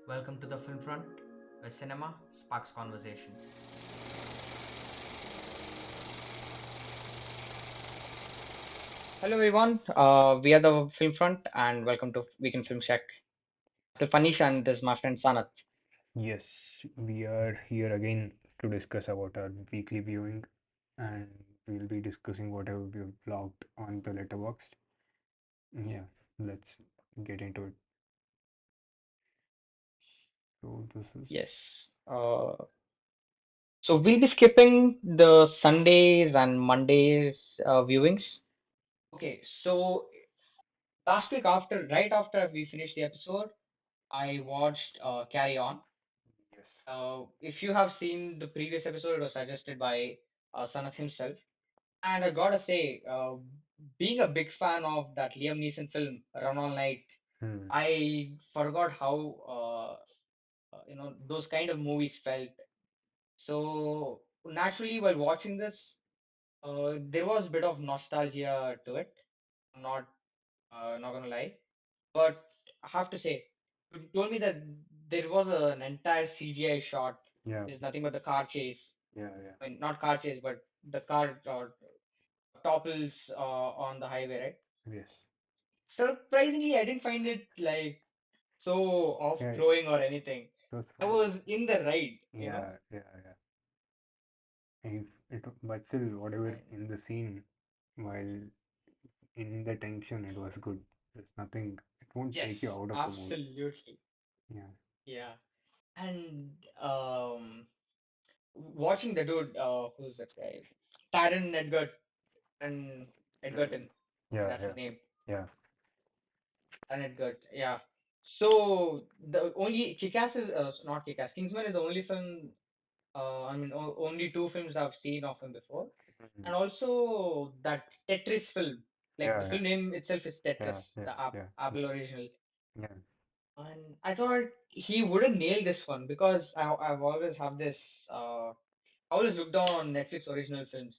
Welcome to the FilmFront, where cinema sparks conversations. Hello everyone, we are the Filmfront and welcome to Weekend Film Check. So Fanish and this is my friend Sanat. Yes, we are here again to discuss about our weekly viewing, and we'll be discussing whatever we've vlogged on the Letterboxd. Yeah, let's get into it. So this is Yes. So we'll be skipping the Sundays and Mondays viewings. Okay, so last week right after we finished the episode, I watched Carry On. yes. If you have seen the previous episode, it was suggested by Sanat himself. And I gotta say, being a big fan of that Liam Neeson film, Run All Night, Hmm. I forgot how those kind of movies felt. So naturally, while watching this, there was a bit of nostalgia to it. I'm not gonna lie, but I have to say, you told me that there was an entire CGI shot, Yeah, which is nothing but the car chase. yeah, yeah. I mean, not car chase, but the car topples on the highway, right? Yes. Surprisingly, I didn't find it like so Yeah, off-throwing or anything. it was I fun. was in the ride. Yeah, yeah, yeah. If it, but still, whatever And in the scene, while in the tension, it was good. There's nothing. It won't yes, take you out of the movie. absolutely. Yeah. Yeah. And watching the dude, who's that guy? Taron and Mm. Edgerton. Yeah, That's yeah, his name. yeah. Taron Edgert. Yeah. So the only Kick-Ass is not Kick-Ass. Kingsman is the only film. I mean, only two films I've seen of him before, Mm. and also that Tetris film. Like the Yeah, yeah, film name itself is Tetris, yeah, yeah, the yeah, yeah. Apple original. Yeah. And I thought he wouldn't nail this one because I've always have this I always look down on Netflix original films.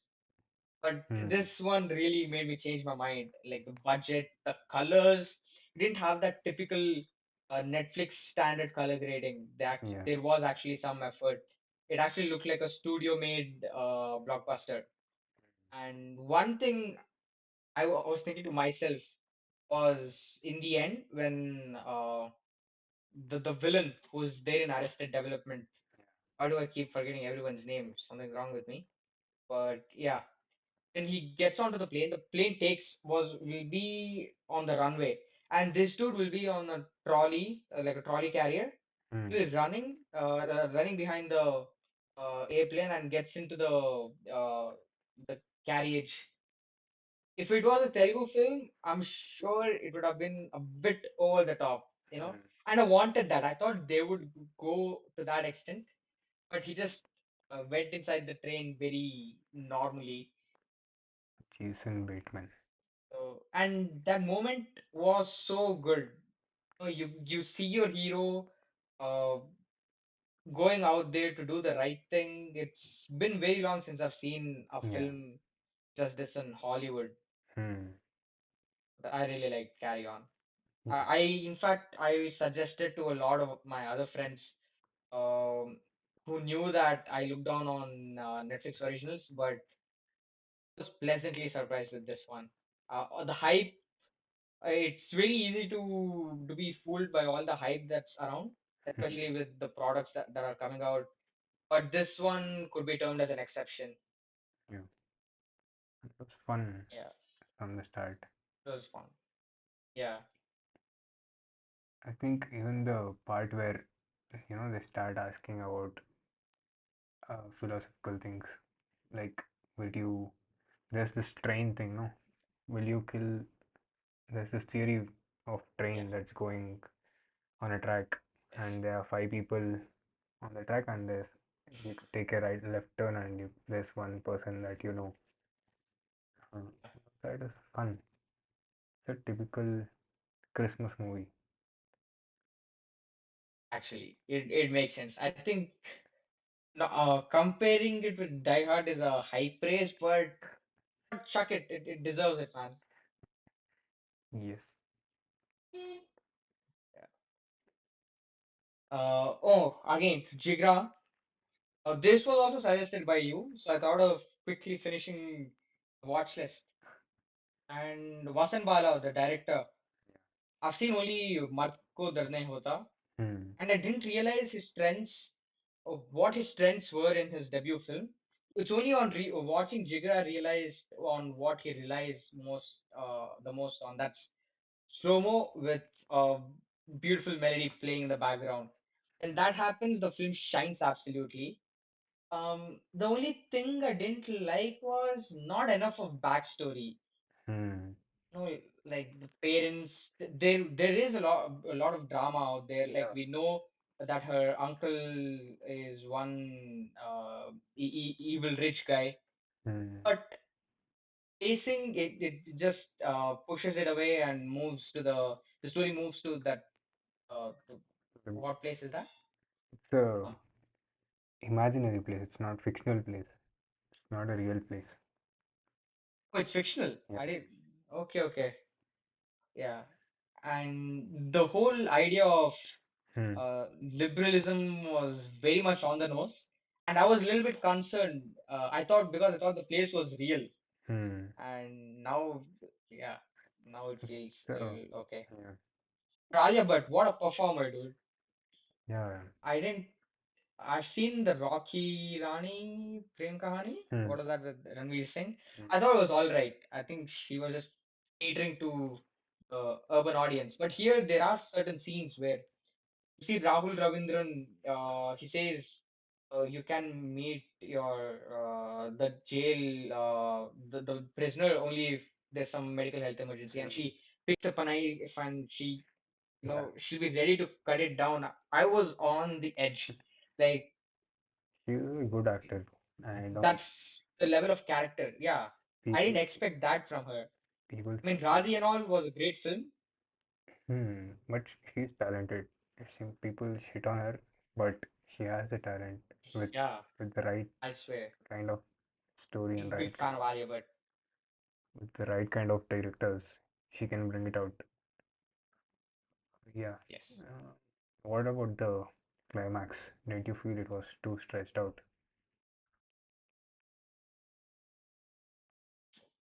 But Hmm. this one really made me change my mind. Like the budget, the colors, didn't have that typical Netflix standard color grading. Yeah. There was actually some effort. It actually looked like a studio made blockbuster. And one thing I was thinking to myself was in the end when the villain who's there in Arrested Development. Why do I keep forgetting everyone's name? Something's wrong with me. But yeah, when he gets onto the plane takes was will be on the runway, and this dude will be on a trolley, like a trolley carrier. Hmm. He'll be running behind the airplane and gets into the carriage. If it was a Telugu film, I'm sure it would have been a bit over the top. Hmm. And I wanted that. I thought they would go to that extent, but he just went inside the train very normally. Jason Bateman. So, and that moment was so good. You see your hero uh, going out there to do the right thing. It's been very long since I've seen a Yeah. film just this in Hollywood. Hmm. I really like Carry On. Yes. In fact, I suggested to a lot of my other friends um, who knew that I looked down on Netflix originals, but was pleasantly surprised with this one. The hype, it's very easy to be fooled by all the hype that's around, Hmm. especially with the products that are coming out. But this one could be termed as an exception. Yeah. It was fun Yeah, from the start. it was fun. Yeah, I think even the part where they start asking about philosophical things like, will you? There's this train thing, no? Will you kill? There's this theory of yeah, train that's going on a track, yes, and there are five people on the track, and there's you take a right left turn, and there's one person that you know. Uh, that is fun. It's a typical Christmas movie. actually, it makes sense. I think no, comparing it with Die Hard is a high praise, but chuck it deserves it, man. Yes. Yeah. Again, Jigra. This was also suggested by you, so I thought of quickly finishing the watch list. And Vasan Bala, the director, I've seen only Marco Darne Hota, Hmm. and I didn't realize his strengths, of what his strengths were in his debut film. It's only on watching Jigra I realized on what he relies the most on. That's slow mo with a beautiful melody playing in the background. And that happens, the film shines absolutely. The only thing I didn't like was not enough of backstory. Hmm. No, like the parents, there is a lot of drama out there. Like Yeah. we know that her uncle is one evil rich guy, Hmm. but pacing it just pushes it away and moves to the story moves to that what place is that? It's a Um, imaginary place. It's not fictional place. It's not a real place. oh, it's fictional. Yeah. I did. Okay, okay, yeah. And the whole idea of Hmm. liberalism was very much on the nose, and I was a little bit concerned. I thought the place was real, Hmm. and now, yeah, now it feels So okay. yeah. Ralia, but what a performer, dude! Yeah. I didn't. I've seen the Rocky Rani Prem Kahani. Hmm. What is that with Ranveer Singh? Hmm. I thought it was all right. I think she was just catering to the urban audience. But here there are certain scenes where you see Rahul Ravindran, he says you can meet your the jail the prisoner only if there's some medical health emergency, and Hmm. she picks up a knife and she Yeah. she'll be ready to cut it down. I was on the edge, like She's a good actor. I don't that's the level of character. Yeah, I people didn't expect that from her. people I mean, Radhi and all was a great film. but she's talented. People shit on her, but she has the talent with Yeah, with the right I swear, kind of story and big fan of Alia, but with the right kind of directors, she can bring it out. Yeah. yes. What about the climax? Didn't you feel it was too stretched out?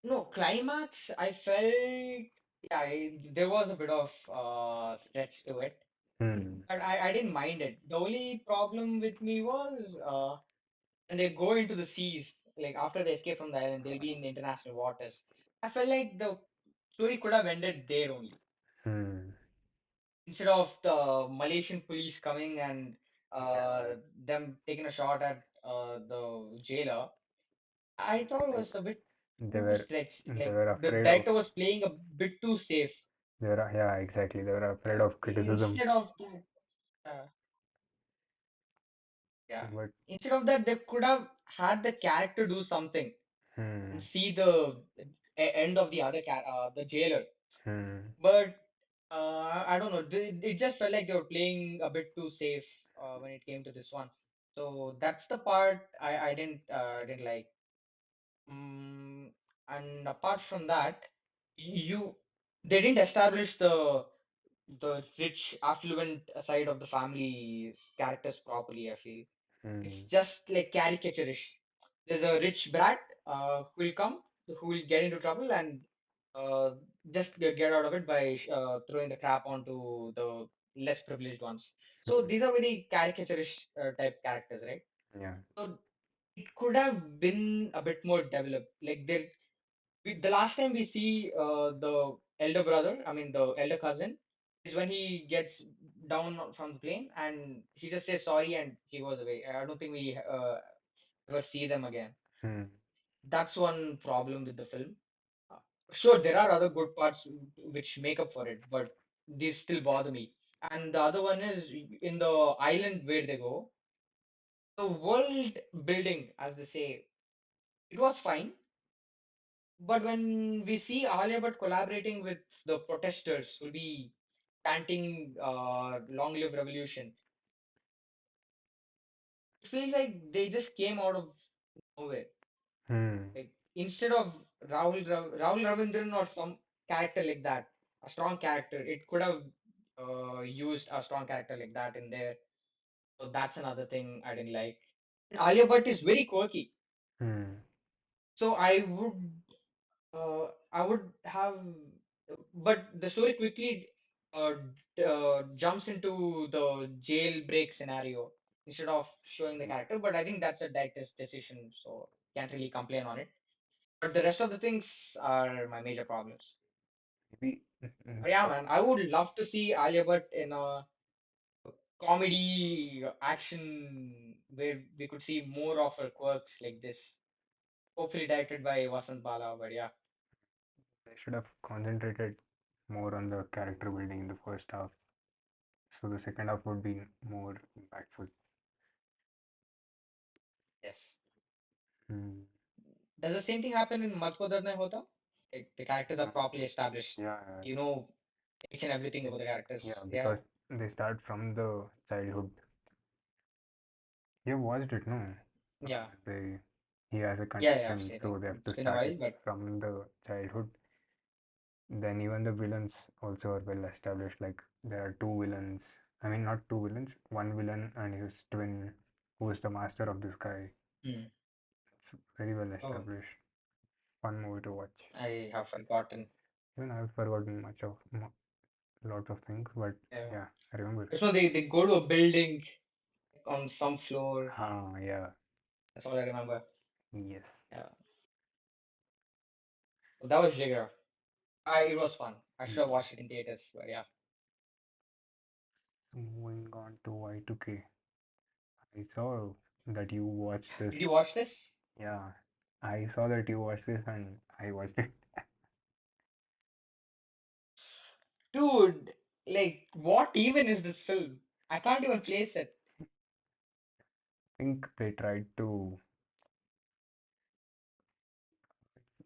No, climax, I felt, yeah, there was a bit of stretch to it, Hmm. but I didn't mind it. The only problem with me was when they go into the seas, like after they escape from the island, they'll be in international waters. I felt like the story could have ended there only. Hmm. Instead of the Malaysian police coming and Yeah. them taking a shot at the jailer, I thought it Like was a bit they too were stretched. they Like were the afraid of director was playing a bit too safe. yeah, exactly. They were afraid of criticism. Instead of that, yeah, But instead of that, they could have had the character do something and hmm. see the end of the the jailer. Hmm. But I don't know. It just felt like they were playing a bit too safe when it came to this one. So that's the part I didn't like. Mm, and apart from that, you they didn't establish the rich, affluent side of the family's characters properly. I feel it's Hmm. just like caricaturish. There's a rich brat who will come, who will get into trouble and uh, just get out of it by throwing the crap onto the less privileged ones. So these are very caricaturish type characters, right? Yeah. So it could have been a bit more developed. Like the last time we see the elder brother, I mean the elder cousin, is when he gets down from the plane and he just says sorry and he goes away. I don't think we ever see them again. Hmm. That's one problem with the film. Uh, Sure, there are other good parts which make up for it, but these still bother me. And the other one is in the island where they go, the world building, as they say, it was fine. But when we see Alia Bhatt collaborating with the protesters who'll be chanting "Long Live Revolution," it feels like they just came out of nowhere. Hmm. Like instead of Rahul Ravindran or some character like that, a strong character, it could have used a strong character like that in there. So that's another thing I didn't like. And Alia Bhatt is very quirky. Hmm. So I would have, but the story quickly jumps into the jailbreak scenario instead of showing the character. But I think that's a director's decision, so can't really complain on it. But the rest of the things are my major problems. Maybe But yeah, man, I would love to see Alia Bhatt in a comedy action where we could see more of her quirks like this. Hopefully directed by Vasant Bala, but yeah. they should have concentrated more on the character building in the first half, so the second half would be more impactful. Yes. Hmm. Does the same thing happen in Mujhko Dard Nahi Hota? Like the characters are Yeah, properly established. yeah, You know each and everything about the characters. yeah, Yeah. because they start from the childhood. You have watched it, no? Yeah. They he has a Yeah, I've condition, seen so it. they have It's to been a start while, it but from the childhood. Then even the villains also are well established. Like there are two villains. I mean, not two villains. One villain and his twin, who is the master of this guy. hmm. It's very well Oh, established. Fun movie to watch. I have forgotten. Even I've forgotten lots of things, but Yeah. yeah, I remember. So they go to a building on some floor. Ah, yeah, That's all I remember. yes. Yeah. So that was Jigra. It was fun. I should have Mm. watched it in theaters, but yeah. Moving on to Y2K. I saw that you watched this. Did you watch this? Yeah, I saw that you watched this and I watched it. Dude, like what even is this film? I can't even place it. I think they tried to.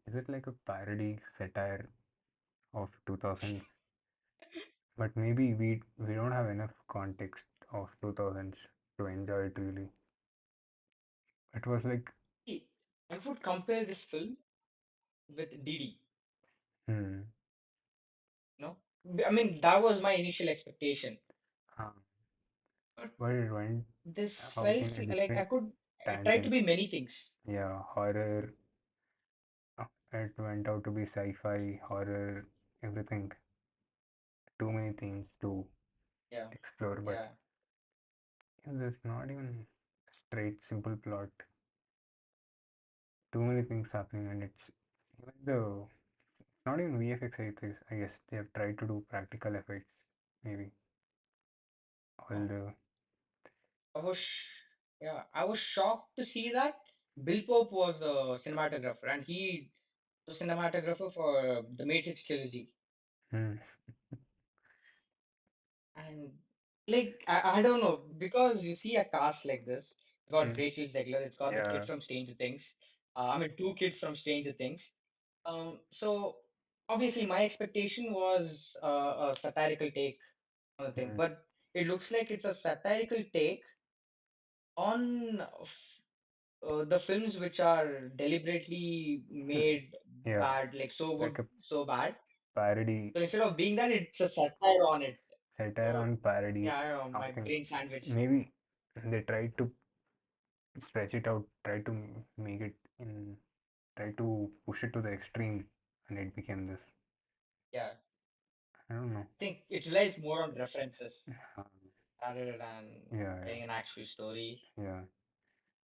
Is it like a parody satire of 2000s? But maybe we don't have enough context of 2000s to enjoy it really. It was like, See, I would compare this film with Didi. hmm, No, I mean that was my initial expectation, uh, but but it went this in felt a like different I tried to tangent. be many things. Yeah, horror. It went out to be sci-fi, horror, everything. Too many things to Yeah, explore, but yeah. there's not even straight, simple plot. Too many things happening, and it's even the not even VFX. I guess they have tried to do practical effects. Maybe all Oh, the I was, yeah, I was shocked to see that Bill Pope was the cinematographer, and he was cinematographer for the Matrix trilogy. hmm, And like I don't know because you see a cast like this. It's got hmm, Rachel Zegler. It's got the kid yeah, from Stranger Things. I mean, two kids from Stranger Things. So obviously my expectation was a satirical take on the thing, hmm, but it looks like it's a satirical take on the films which are deliberately hmm, made yeah, bad, like so good, like a so bad. parody, So instead of being that, it's a satire on it. satire So on parody, yeah, I don't know, my something. brain sandwich. Maybe they tried to stretch it out, try to make it in, try to push it to the extreme, and it became this. Yeah, I don't know. I think it relies more on references Uh, rather than yeah, telling an actual story. yeah.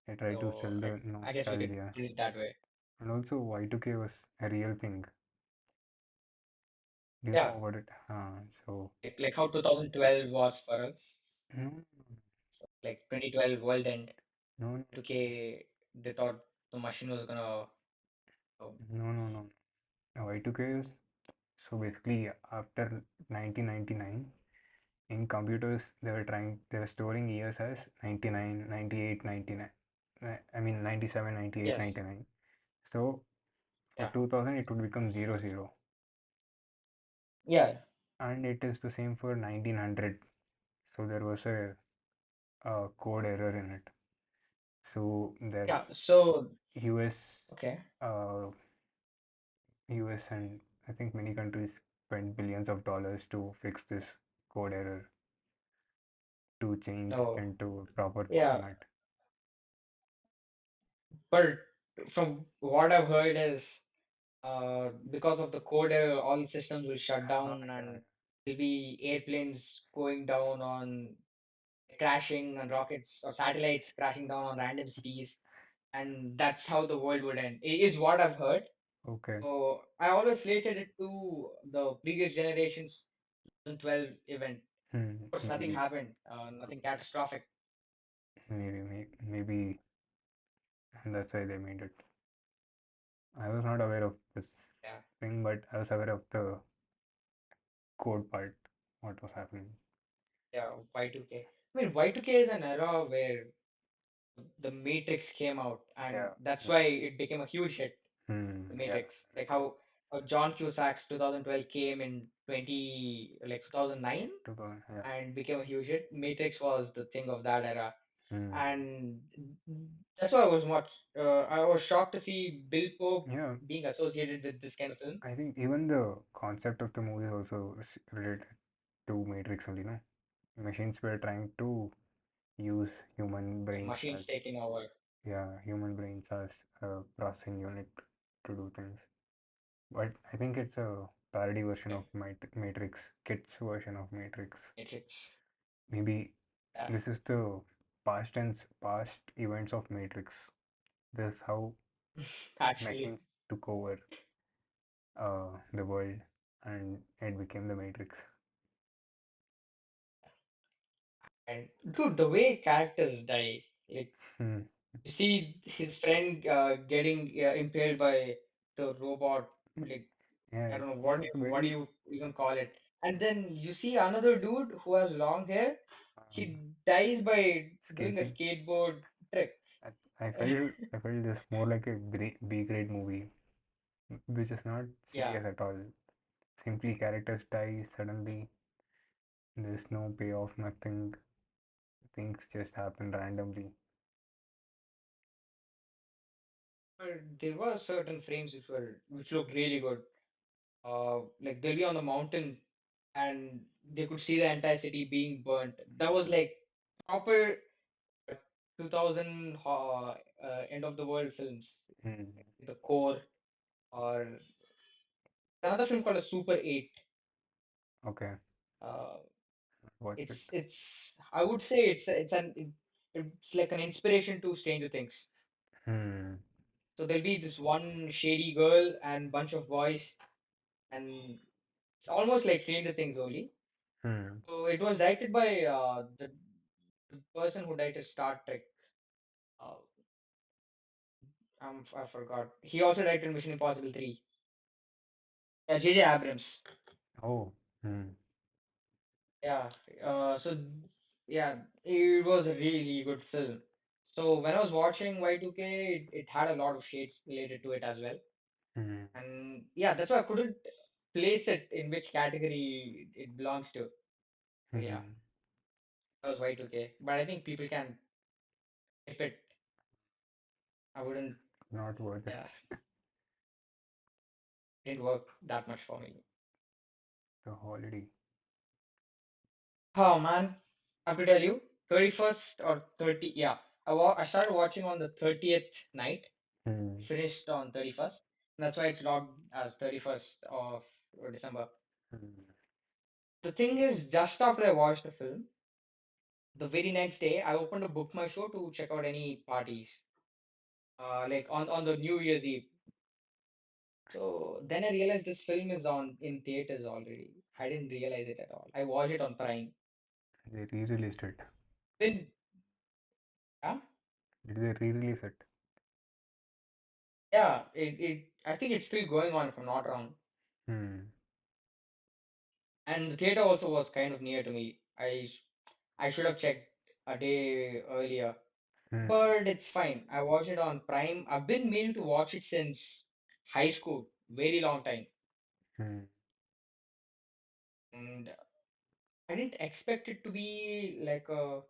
They tried to So sell the I guess we could nostalgia, put it that way. and also Y2K was a real thing. Do you Yeah, know about it? So like how 2012 was for us. no, So like 2012 world end, no, no, 2K, they thought the machine was gonna. Oh, no, no, no. Y2K is so basically after 1999 in computers they were storing years as 99, 98, 99. I mean 97, 98, yes, 99. So for yeah, 2000 it would become 00, yeah, and it is the same for 1900. So there was a code error in it. So the yeah. So US, okay, uh, US and I think many countries spent billions of dollars to fix this code error to change No. into proper Yeah, format. but from what I've heard is because of the code, all systems will shut down Yeah. and there'll be airplanes going down on crashing and rockets or satellites crashing down on random cities, and that's how the world would end. Is what I've heard. Okay. So I always related it to the previous generation's 2012 event. Of course, nothing Maybe, happened, nothing catastrophic. maybe that's why they made it. I was not aware of this Yeah, thing, but I was aware of the code part, what was happening. yeah, Y2K. I mean, Y2K is an era where the Matrix came out, and Yeah. that's Yeah. why it became a huge hit. The Yeah. Matrix, like how John Cusack's 2012 came in 2009 Yeah. and became a huge hit. Matrix was the thing of that era, Hmm. and that's why I was shocked to see Bill Pope Yeah. being associated with this kind of film. I think even the concept of the movie is also related to Matrix only, no? Machines were trying to use human Like brains machines as, taking over. yeah, human brains as a processing unit to do things. But I think it's a parody version Okay, of Matrix, kids version of Matrix. Matrix. Maybe Yeah, this is the past events of Matrix. This is how actually. machines took over the world and it became the Matrix. And dude, the way characters die, like Hmm. you see his friend getting impaled by the robot, like Yeah, I don't know it was what do very you even call it. And then you see another dude who has long hair. um, He dies by doing a skating. skateboard trick. I felt this more like a B grade movie, which is not Yeah, serious at all. Simply characters die suddenly. There's no payoff, nothing. Things just happen randomly. but there were certain frames which looked really good. Like they'll be on the mountain and they could see the entire city being burnt. That was like proper 2000 end of the world films. Hmm. The Core or another film called a Super 8. Okay, Uh, watch it's it. it's I would say it's like an inspiration to Stranger Things. Hmm. So there'll be this one shady girl and bunch of boys, and it's almost like Stranger Things only. Hmm. So it was directed by the person who directed Star Trek. Uh, I forgot. He also directed Mission Impossible 3. Yeah, J.J. Abrams. Oh. Hmm. Yeah. So yeah, it was a really good film. So when I was watching Y2K, it had a lot of shades related to it as well. Hmm. And yeah, that's why I couldn't place it in which category it belongs to. But yeah, Hmm. that was Y2K. But I think people can skip it. I wouldn't. Not worth it. Yeah, it didn't work that much for me. The holiday. Oh man, I have to tell you, 31st or 30. Yeah, I started watching on the 30th night. Hmm. Finished on 31st. That's why it's logged as 31st of December. Hmm. The thing is, just after I watched the film, the very next day, I opened a Book My Show to check out any parties, like on the New Year's Eve. So then I realized this film is on in theaters already. I didn't realize it at all. I watched it on Prime. They re-released it. Then, yeah, Did they re-release it? yeah, I think it's still going on if I'm not wrong. Hmm. And the theater also was kind of near to me. I should have checked a day earlier. Hmm. But it's fine. I watched it on Prime. I've been meaning to watch it since high school, very long time. Hmm. And I didn't expect it to be like a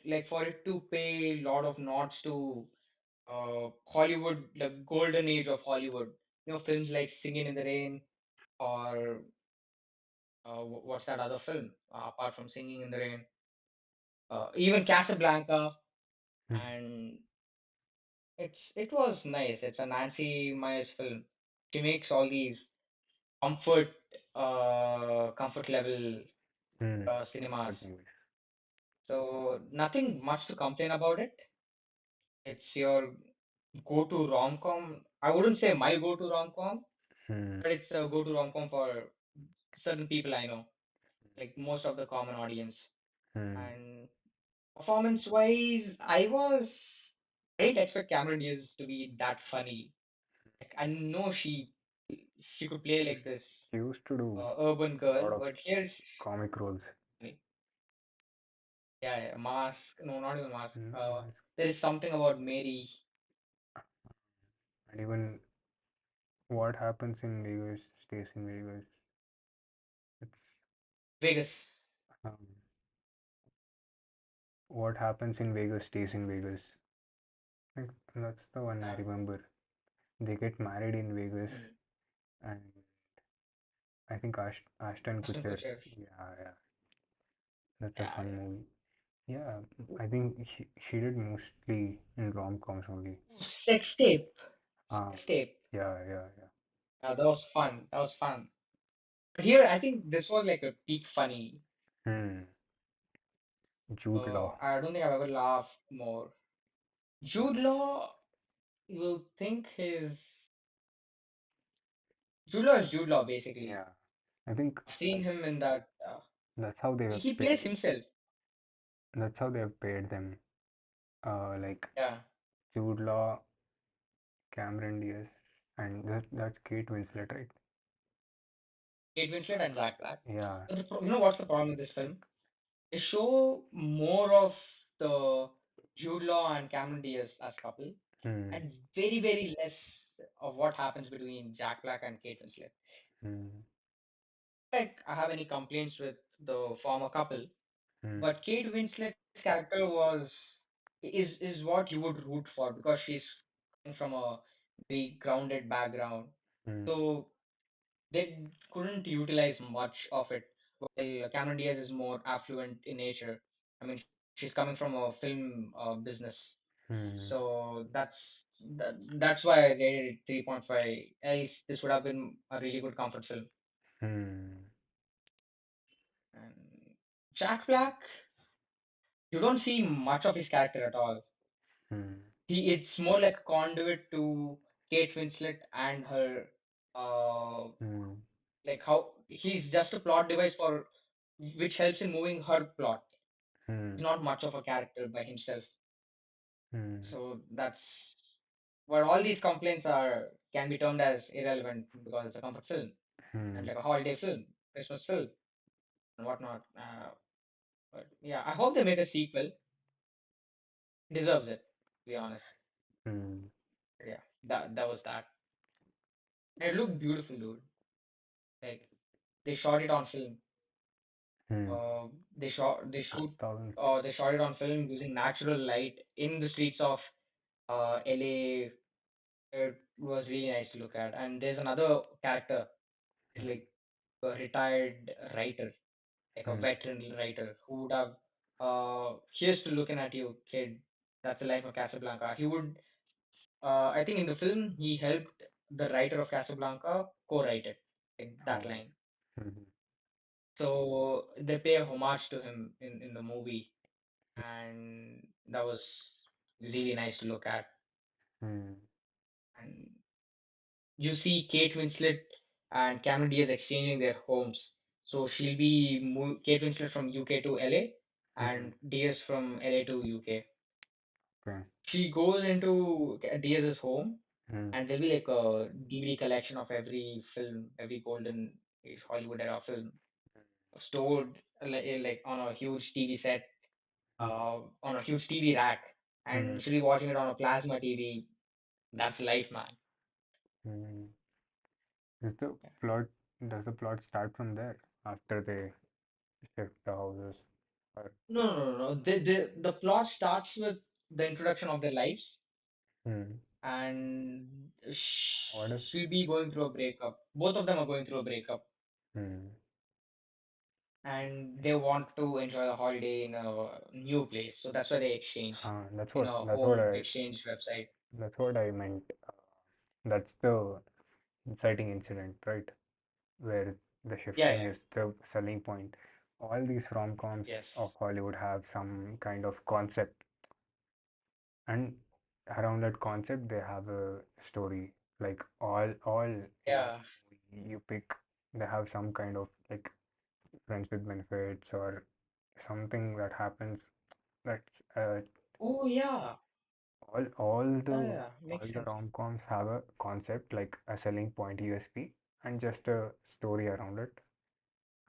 like for it to pay a lot of nods to Hollywood, the golden age of Hollywood. You know, films like Singing in the Rain or what's that other film apart from Singing in the Rain? even Casablanca, Hmm. and it was nice. It's a Nancy Meyers film. She makes all these comfort comfort level Hmm. cinemas. Comfort movies. So nothing much to complain about it. It's your go-to rom-com. I wouldn't say my go-to rom-com, Hmm. but it's a go-to rom-com for certain people I know, like most of the common audience. Hmm. And performance-wise, I didn't expect Cameron Diaz to be that funny. Like I know she could play like this She used to do urban a girl, lot of but here, comic roles. yeah, yeah, Mask. No, not even Mask. Hmm. There is something about Mary And even what happens in Vegas stays in Vegas. It's Vegas. um, what happens in Vegas stays in Vegas. Like, that's the one I Uh, remember. They get married in Vegas, mm, and I think Ashton Ashton Kutcher. Kutcher. Yeah, yeah, that's a Yeah, fun yeah. movie. Yeah, I think she did mostly in rom-coms only. Sex tape. Ah, Sex tape. yeah, yeah, yeah. That was fun. That was fun. But here, I think this was like a peak funny. Hmm. Jude Law. I don't think I've ever laughed more. Jude Law, you will think his Jude Law is Jude Law basically. Yeah, I think I've seen him in that. that's how they have He paid. plays himself. That's how they have paid them. Like Yeah, Jude Law, Cameron Diaz, and that's Kate Winslet, right? Kate Winslet and Jack Black. Yeah. But you know what's the problem with this film? They show more of the Jude Law and Cameron Diaz as couple, Hmm. and very very less of what happens between Jack Black and Kate Winslet. Hmm. Like I have any complaints with the former couple, Hmm. but Kate Winslet's character is what you would root for because she's coming from a very grounded background. Hmm. So they couldn't utilize much of it. While Cameron Diaz is more affluent in nature. I mean, she's coming from a film business, Hmm. so that's why I rated it 3.5. Else, this would have been a really good comfort film. Hmm. And Jack Black, you don't see much of his character at all. Hmm. It's more like a conduit to Kate Winslet and her uh Hmm. like how he's just a plot device for which helps in moving her plot. Hmm. He's not much of a character by himself. Hmm. So that's what all these complaints are can be termed as irrelevant because it's a comfort film and Hmm. like a holiday film, Christmas film and whatnot. But yeah, I hope they make a sequel. It deserves it, to be honest. Hmm. But yeah, that was that. It looked beautiful, dude. Like they shot it on film. Hmm. They shoot 2006. they shot it on film using natural light in the streets of LA. It was really nice to look at. And there's another character, is like a retired writer, like a Hmm. veteran writer who would have here's to looking at you, kid. That's the life of Casablanca. He would I think in the film he helped the writer of Casablanca co-write it, like that Oh. line. Hmm. So they pay a homage to him in the movie, and that was really nice to look at. Hmm. And you see Kate Winslet and Cameron Diaz exchanging their homes. So she'll be Kate Winslet from UK to LA, Hmm. and Diaz from LA to UK. Okay. She goes into Diaz's home, Hmm. and there'll be like a DVD collection of every film, every golden Hollywood era film stored like on a huge TV set, on a huge TV rack, Hmm. and she'll be watching it on a plasma TV. That's life, man. Hmm. Is the plot does the plot start from there after they shift the houses? Or No, no, no, no. The plot starts with the introduction of their lives, hmm. and What if she'll be going through a breakup. Both of them are going through a breakup. hmm. and they want to enjoy the holiday in a new place. So that's why they exchange That's in what a that's what home I exchange website. that's what I meant. That's the inciting incident, right? Where the Yeah, shifting yeah, is the selling point. All these rom-coms yes. of Hollywood have some kind of concept, and around that concept they have a story. Like all any Yeah. movie you pick, they have some kind of like friends with benefits or something that happens. That's Oh, yeah. all the Yeah, yeah. all Makes the sense. rom-coms have a concept like a selling point USP and just a story around it,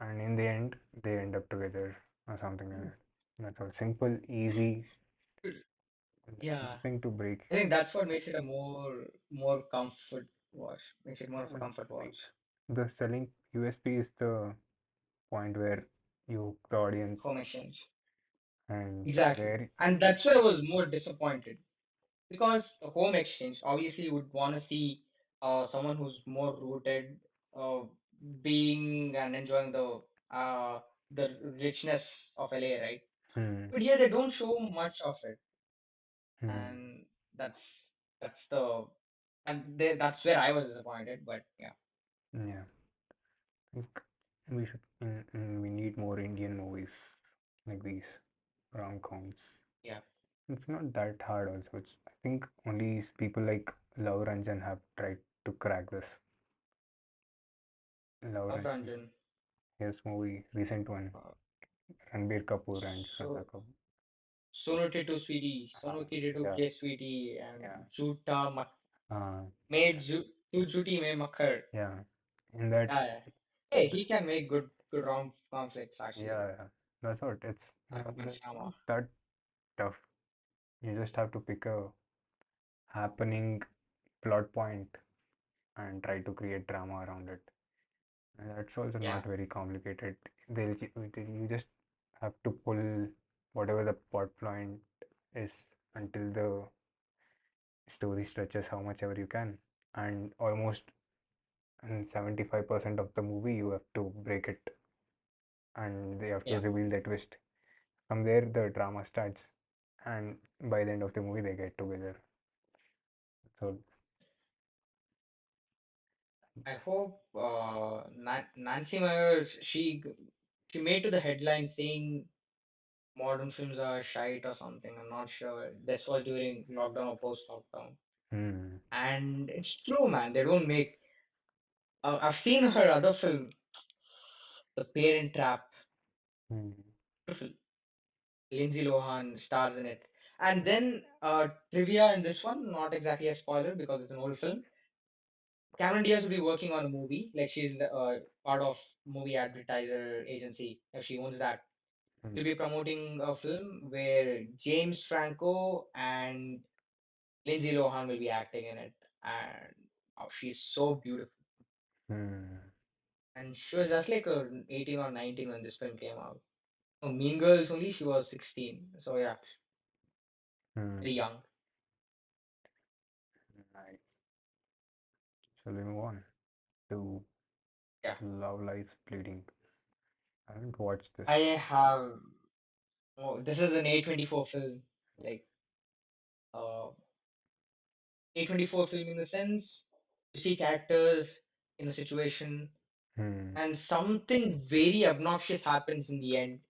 and in the end they end up together or something like that. That's all simple, easy, Yeah. nothing to break. I think that's what makes it a more comfort watch. Makes it more of a Yeah, comfort I mean, watch. the selling USP is the point where you hook the audience Home exchange. and Exactly. where And that's where I was more disappointed because the home exchange, obviously, you would want to see someone who's more rooted, uh, being and enjoying uh, the richness of LA, right? hmm, But here they don't show much of it, hmm, and that's that's the that's where I was disappointed. But yeah, yeah, I think we should we need more Indian movies like these rom-coms. yeah, It's not that hard also. I think only people like Love Ranjan have tried to crack this. Love Love Ranjan, Ranjan. his movie, recent one, Uh, Ranbir Kapoor and Shraddha so Kapoor. Sonu to Sweetie, Uh, Sonu to yeah, K Sweetie, and yeah, Jhuta uh, made Tu Jhuti Mein Makkar. yeah. In that, Yeah, yeah. Hey, he can make good rom conflicts actually. yeah, that's what it's. It's Shama. not that tough. You just have to pick a happening plot point and try to create drama around it. And that's also Yeah, not very complicated. You just have to pull whatever the plot point is until the story stretches how much ever you can. And almost in 75% of the movie, you have to break it and they have to yeah. reveal the twist. From there, the drama starts, and by the end of the movie, they get together. So, I hope Nancy Meyers she made to the headline saying modern films are shite or something. I'm not sure. This was during lockdown or post lockdown, hmm, and it's true, man. They don't make. I've seen her other film, The Parent Trap. hmm, Beautiful. Lindsay Lohan stars in it. And then trivia in this one, not exactly a spoiler because it's an old film. Cameron Diaz will be working on a movie, like she's the, part of movie advertiser agency. She owns that. hmm, She'll be promoting a film where James Franco and Lindsay Lohan will be acting in it, and oh, she's so beautiful. hmm, And she was just like 18 or 19 when this film came out. So Mean Girls only she was 16. So yeah, hmm. very young. Nice. Shall we move on to Yeah, Love Lies Bleeding? I haven't watched this. I have. Oh, this is an A24 film. Like uh, A24 film in the sense you see characters in a situation Hmm, and something very obnoxious happens in the end.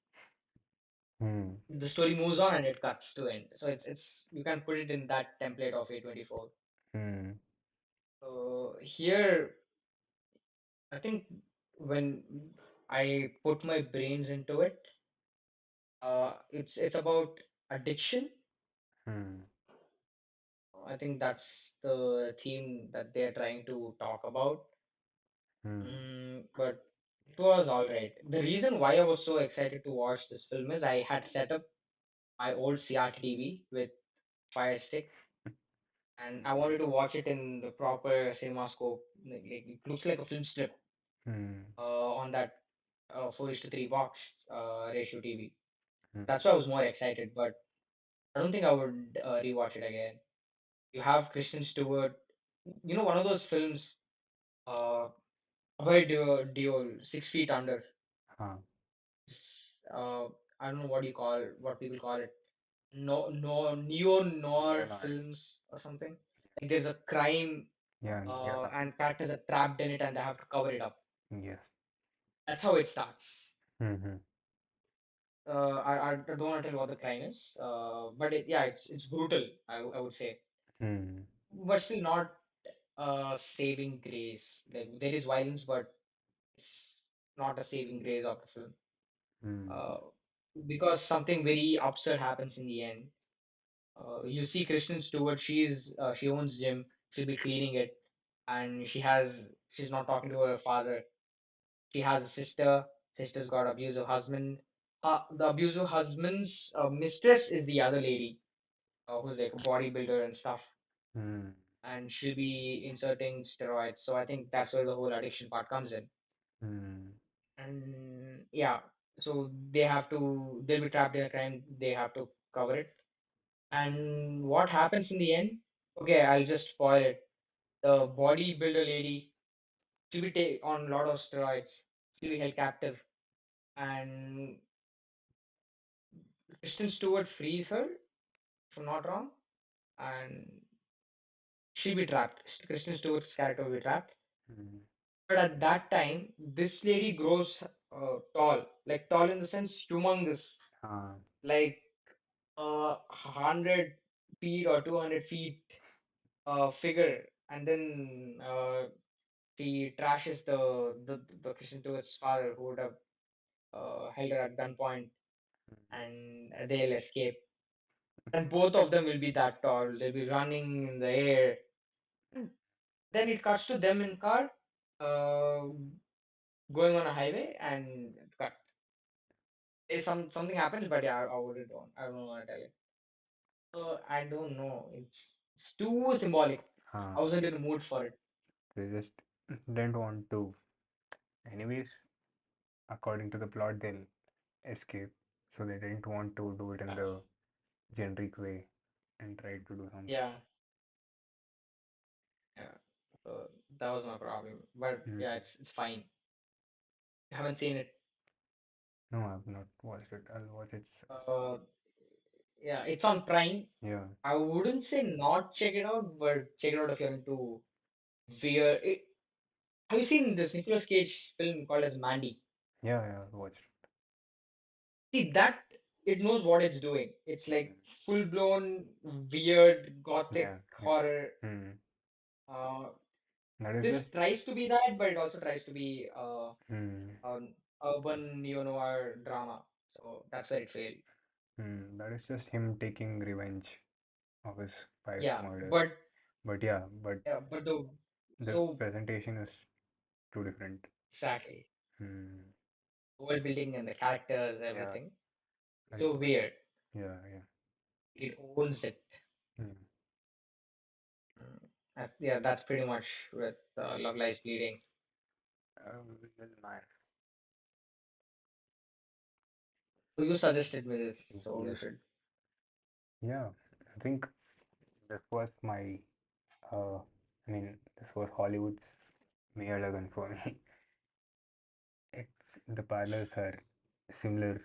hmm, The story moves on and it cuts to end. So it's you can put it in that template of A24. hmm, So here I think when I put my brains into it, it's about addiction. hmm, I think that's the theme that they're trying to talk about. hmm, But it was all right. The reason why I was so excited to watch this film is I had set up my old CRT TV with Fire Stick, and I wanted to watch it in the proper cinema scope. It looks like a film strip hmm, on that 4:3 box ratio TV. hmm, That's why I was more excited. But I don't think I would rewatch it again. You have Kristen Stewart. You know, one of those films. Uh, Avoid Diol, 6 Feet Under. huh. uh, I don't know what people call it, no neo noir Leonard. films or something. Like there's a crime, Yeah, yeah. and characters are trapped in it and they have to cover it up. Yes. That's how it starts. Mm-hmm. I don't want to tell what the crime is, but yeah, it's brutal. I would say, Mm. but still not saving grace. Like there is violence, but it's not a saving grace of the film. Mm. Uh, because something very absurd happens in the end. You see Kristen Stewart. She owns gym. She'll be cleaning it, and she's not talking to her father. She has a sister. Sister's got abusive husband. The abusive husband's mistress is the other lady, who's like a bodybuilder and stuff, Mm. and she'll be inserting steroids. So I think that's where the whole addiction part comes in. Mm. And yeah, so they'll be trapped in a crime. They have to cover it. And what happens in the end? Okay, I'll just spoil it. The bodybuilder lady, she'll be on a lot of steroids. She'll be held captive, and Kristen Stewart frees her, if I'm not wrong, and she'll be trapped. Kristen Stewart's character will be trapped. Mm. But at that time, this lady grows tall, like tall in the sense humongous, Ah. like 100 feet or 200 feet figure, and then she trashes the Kristen Stewart's father, who would have held her at gunpoint, and they'll escape. And both of them will be that tall. They'll be running in the air. And then it cuts to them in car, uh, going on a highway, and cut. Something happens, but yeah, I don't want to tell you. I don't know. It's too symbolic. Ah. I wasn't in the mood for it. They just didn't want to. Anyways, according to the plot, they'll escape. So they didn't want to do it in Yeah, the generic way and try to do some. yeah, yeah. So that was my problem. But Mm. yeah, it's fine. I haven't seen it. No, I've not watched it. I'll watch it. Uh, yeah, it's on Prime. Yeah, I wouldn't say not check it out, but check it out if you're into weird. Have you seen this Nicolas Cage film called as Mandy? yeah, I've watched See that it knows what it's doing. It's it. like full blown weird Yeah, gothic yeah. horror. Mm. Uh, That is this just. tries to be that, but it also tries to be Mm. an urban neo noir drama. So that's where it failed. That is just him taking revenge of his wife's Yeah, murder. but But yeah, but but the the so presentation is too different. exactly Hmm. world building and the characters, Yeah, everything. It's like so weird. yeah, yeah. It owns it. Hmm. Yeah, that's pretty much with Love Lies Bleeding. Well, man. So you suggested me this, so you Yes. should. Yeah. I think this was my. Uh, I mean, this was Hollywood's Mayalagan for me. It's the parlors are similar.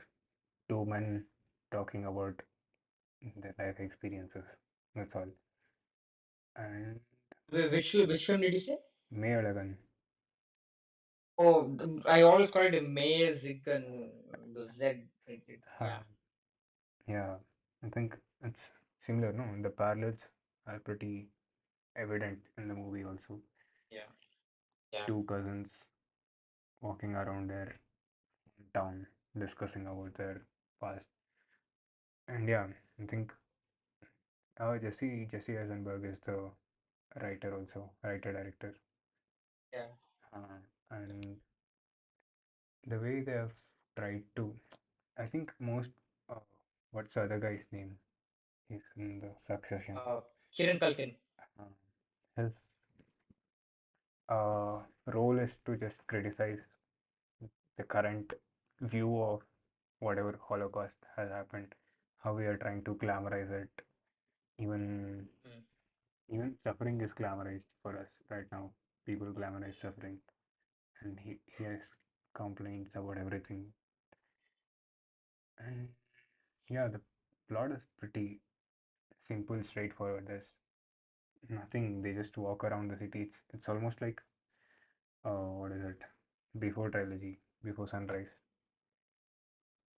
Two men talking about their life experiences. That's all. And Which film did you say? Mayalagan. Oh, I always call it a Zig and the Z. Uh, Yeah, yeah, I think it's similar. No, the parallels are pretty evident in the movie also. yeah, yeah, Two cousins walking around their town discussing about their past. And yeah, I think Jesse Eisenberg is the writer also, writer director. yeah. And the way they have tried to, I think most, uh, what's the other guy's name? He's in the Succession. Uh, Kiran Culkin. Uh, his role is to just criticize the current view of whatever Holocaust has happened, how we are trying to glamorize it. Even Mm. even suffering is glamorized for us right now. People glamorize suffering, and he has complaints about everything. And yeah, the plot is pretty simple, straightforward. There's nothing. They just walk around the city. It's almost like what is it? Before trilogy, before sunrise,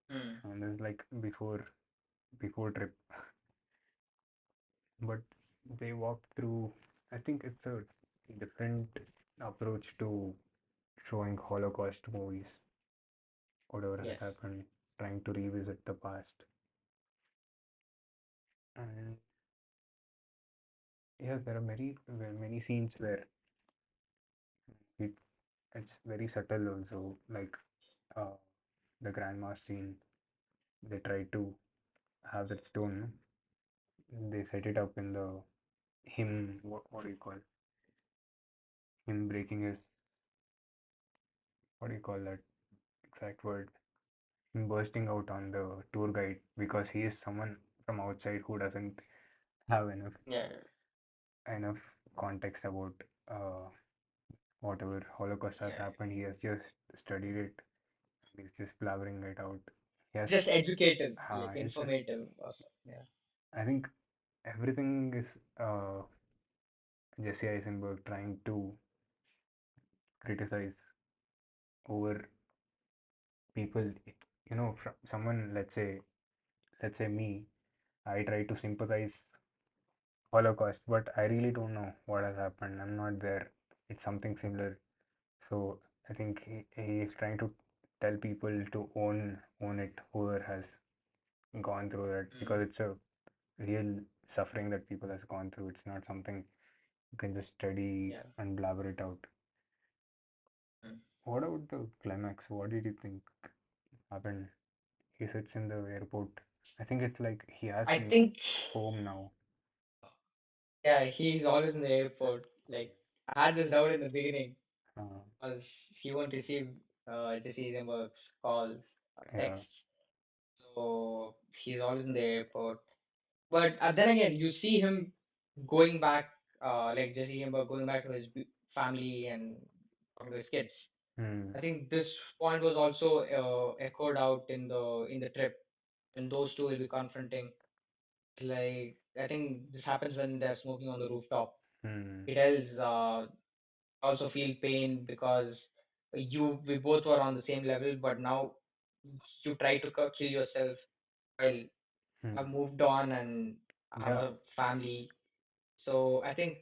Hmm. and there's like before trip, but they walk through. I think it's a different approach to showing Holocaust movies, whatever has Yes. happened, trying to revisit the past. And yes, there are many scenes where it, it's very subtle also, like uh, the grandma scene. They try to have that stone. They set it up in the him. What do you call him breaking his? What do you call that exact word? Him bursting out on the tour guide because he is someone from outside who doesn't have Yeah. enough context about uh, whatever Holocaust has Yeah. happened. He has just studied it. He's just blabbering it out. Yes, Just educative, like it's just. informative also. Yeah. I think everything is Jesse Eisenberg trying to criticize over people. From someone, let's say me, I try to sympathize Holocaust, but I really don't know what has happened. I'm not there. It's something similar. So I think he is trying to tell people to own it, whoever has gone through that, Mm. because it's a real suffering that people has gone through. It's not something you can just study Yeah. and blabber it out. Mm. What about the climax? What did you think happened? He sits in the airport. I think it's like he has I his think, home now. yeah, he's always in the airport. Like, I had this doubt in the beginning Uh, because he won't receive Jesse Eisenberg's calls or yeah. texts. So he's always in the airport. But then again, you see him going back, like Jesse Eisenberg going back to his family and talking to his kids. Hmm. I think this point was also echoed out in the trip, and those two will be confronting. Like, I think this happens when they're smoking on the rooftop. Hmm. He tells also feel pain because we both were on the same level, but now you try to kill yourself while I've Hmm. moved on and I have Yeah. a family. So I think,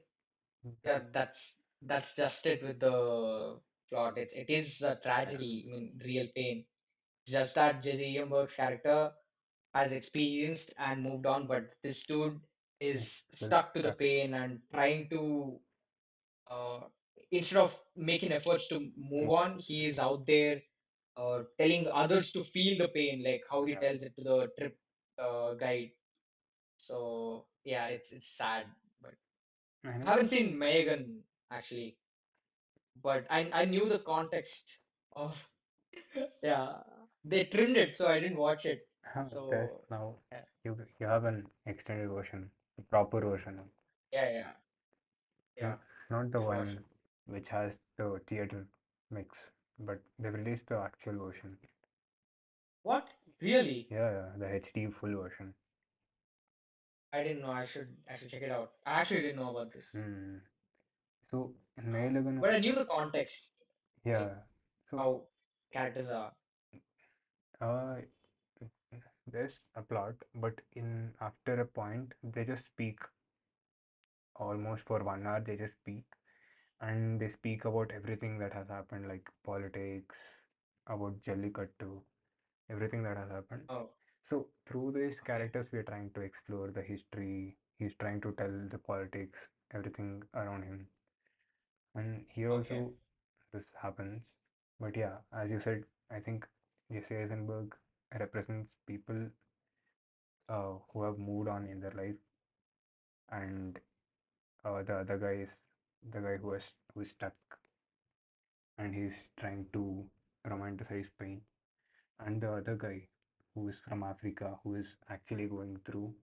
yeah, that's just it with the plot. It is a Yeah. tragedy, I mean, real pain. Just that Jesse Eisenberg's character has experienced and moved on, but this dude is It's still stuck to the stuck. pain and trying to, uh, instead of making efforts to move on, he is out there telling others to feel the pain, like how he Yeah. tells it to the trip guide. So yeah, it's sad, but I I know. haven't seen Megan actually, but I knew the context of yeah, they trimmed it, so I didn't watch it. There's So now yeah, you have an extended version, a proper version. yeah, yeah, No, yeah. not the Should watch one it. which has the theater mix, but they released the actual version. What? Really? Yeah, yeah, the HD full version. I didn't know. I should check it out. I actually didn't know about this. Hmm. So in May 11, But I knew the context, like yeah. So how characters are. uh, there's a plot, but in after a point they just speak almost for 1 hour. They just speak and they speak about everything that has happened, like politics, about Jallikattu, everything that has happened. Oh, So through these okay, characters, we are trying to explore the history. He's trying to tell the politics, everything around him, and here okay. also this happens. But yeah, as you said, I think Jesse Eisenberg represents people who have moved on in their life, and the other guy is the guy who's stuck, and he's trying to romanticize pain, and the other guy who is from Africa, who is actually going through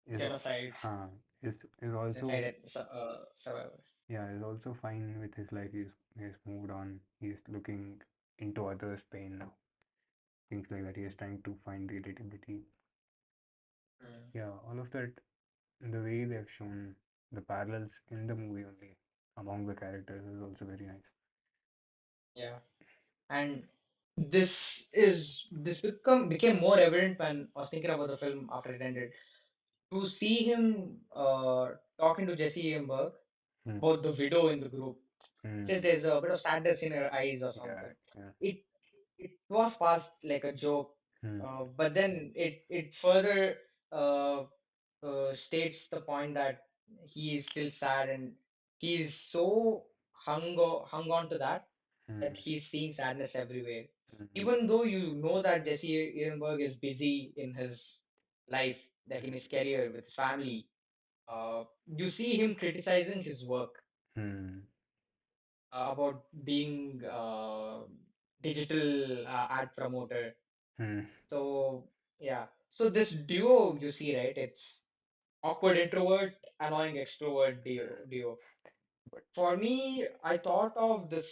is Genocide, uh, is also genocide survivor. yeah, is also fine with his life. He's moved on. He's looking into others' pain now. things like that. He is trying to find relatability. Mm. Yeah, all of that, the way they have shown the parallels in the movie only among the characters is also very nice. Yeah. And this became more evident when I was thinking about the film after it ended. To see him talking to Jesse Eisenberg Hmm. about the widow in the group, Hmm. says there's a bit of sadness in her eyes or Yeah, something. yeah. It it was passed like a joke, Hmm. but then it further uh, states the point that he is still sad and he is so hung on to that Hmm. that he's seeing sadness everywhere. Hmm. Even though you know that Jesse Eisenberg is busy in his life, like in his career with his family, you see him criticizing his work Hmm. about being digital ad promoter. Hmm. So yeah, so this duo you see, right? It's awkward introvert, annoying extrovert duo. But For me, I thought of this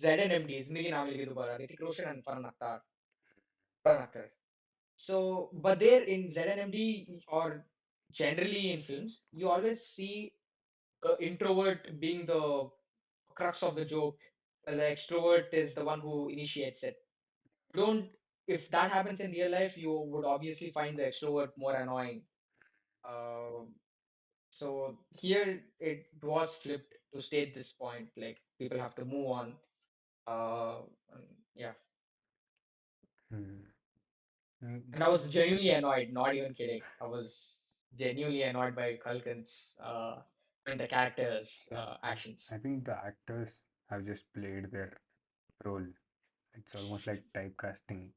ZNMD, Zindagi Na Milegi Dobara, Hrithik Roshan and Farhan Akhtar. So, but there in ZNMD or generally in films, you always see the introvert being the crux of the joke, while the extrovert is the one who initiates it. Don't If that happens in real life, you would obviously find the extrovert more annoying. Uh, so here it was flipped to state this point, like people have to move on. Uh, and yeah, hmm. Hmm. and I was genuinely annoyed, not even kidding. I was genuinely annoyed by Culkin's, the characters' Yeah, actions. I think the actors have just played their role. It's almost like typecasting,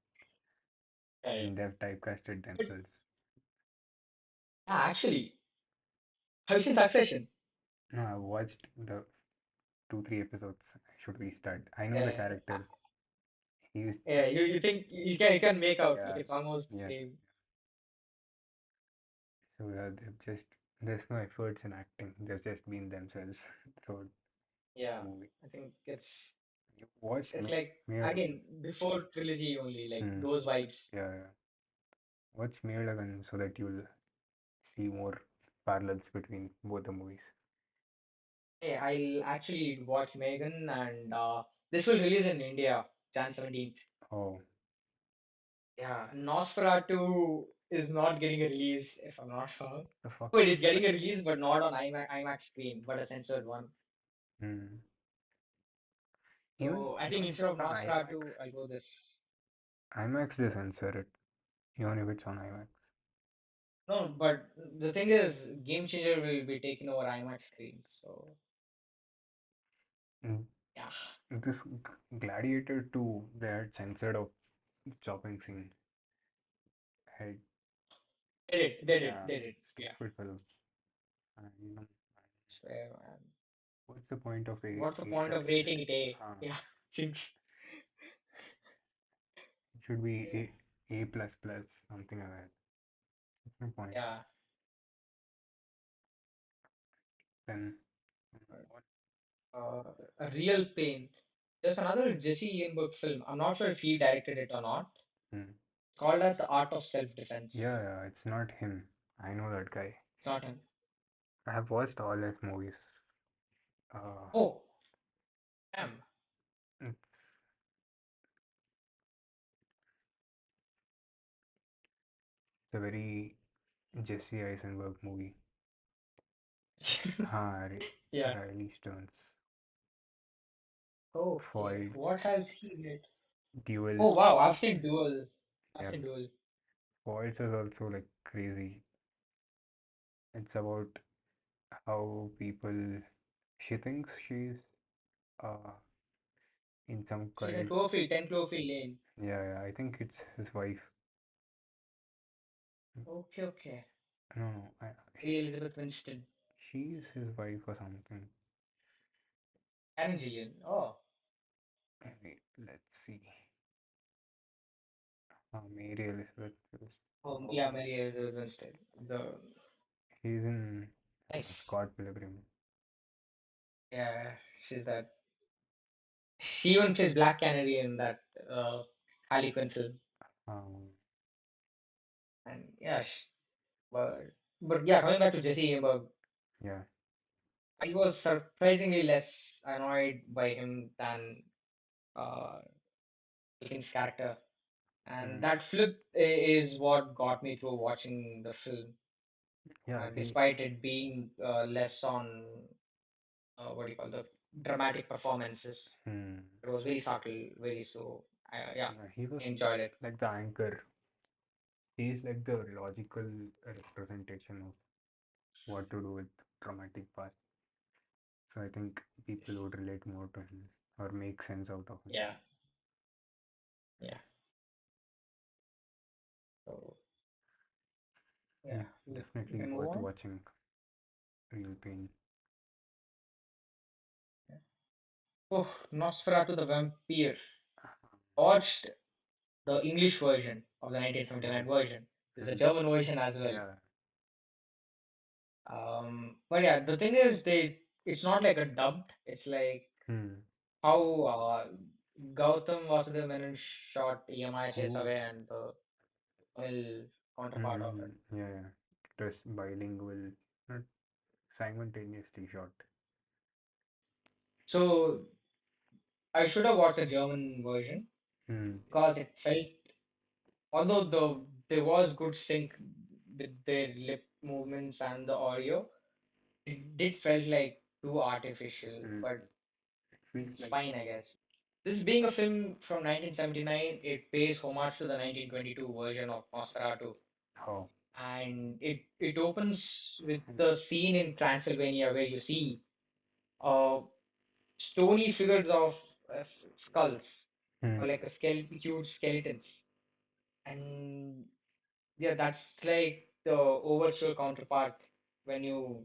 Yeah, and they've typecasted but themselves. yeah, actually, have you seen Succession? No, I watched the 2, 3 episodes. Should we start? I know the Yeah, character. He's yeah. You think you can make out like yeah, it's almost yeah. the same. So they've just there's no efforts in acting. They've just been themselves throughout the Yeah, movie. I think it's You watch it's like Mayor. again before trilogy only, like Hmm. those vibes. Yeah, yeah. Watch Mayor again so that you'll see more parallels between both the movies. Hey, I'll actually watch Megan, and this will release in India, Jan 17th. Oh, Yeah, Nosferatu is not getting a release, if I'm not wrong. the fuck. Wait, it's getting a release, but not on IMAX screen, but a censored one. Hmm. Even So I think even if instead it's of on IMAX, Nosferatu, I'll go this. IMAX they censor it. Even if it's on IMAX. No, but the thing is, Game Changer will be taking over IMAX screen. So Mm, yeah, this Gladiator 2, they had censored of chopping scene. Had yeah, they did. Yeah, stupid film. You know, swear, man. what's the point of What's the A point of class? rating it A? Huh. Yeah, since It should be yeah, A plus plus something like that. What's the point? yeah. Then what? uh, a real pain. There's another Jesse Eisenberg film. I'm not sure if he directed it or not. Hmm. Called as The Art of Self-Defense. Yeah, yeah, it's not him. I know that guy. It's not him. I have watched all his movies. Uh, Oh, damn. it's a very Jesse Eisenberg movie. Yeah. Riley Stearns. Okay. Foils, What has he made? Duel. Oh wow, I've seen Duel. I've Yeah, seen Duel. Foils is also like crazy. It's about how people. She thinks she's uh in some She's in cult. Cloverfield, 10 Cloverfield Lane. Yeah, yeah, I think it's his wife. Okay, okay. No, no, Mary Elizabeth Winston. she's his wife or something. Karen Gillian. Oh. Wait, let's see. Mary Elizabeth. Oh yeah, Mary Elizabeth Winston. The He's in nice. Scott Pilgrim. Yeah, she's that. She even plays Black Canary in that. Uh, Harley Quinn film. Um, And yeah, but yeah, coming back to Jesse Eisenberg, yeah. I was surprisingly less annoyed by him than uh, King's character, and Mm, that flip is what got me through watching the film, yeah, he. despite it being less on what do you call the dramatic performances. Hmm. It was very subtle, very slow. Yeah, Yeah, he was enjoyed it. like the anchor. He's like the logical representation of what to do with traumatic past. So I think people would relate more to him or make sense out of him. Yeah, yeah. So yeah, Mm, we definitely can move worth on. watching. Real pain. Oh, Nosferatu the Vampyre. Watched the English version of the Oh, 1979 version. There's a mm, German version as well. yeah. But yeah, the thing is, it's not like a dubbed. It's like Hmm. how Gautam Vasudeva Menon shot EMI Chase Oh. Away and the Tamil counterpart of it. Yeah, yeah. It was bilingual, not simultaneously shot. So I should have watched the German version Hmm. because it felt, although there was good sync with their lip movements and the audio, it did felt like too artificial, Hmm. but Feels it's like fine, I guess. This being a film from 1979, it pays homage to the 1922 version of Nosferatu, how. and it opens with Hmm. the scene in Transylvania where you see uh, stony figures of skulls Hmm. or like a huge skeletons, and yeah, that's like the overture counterpart when you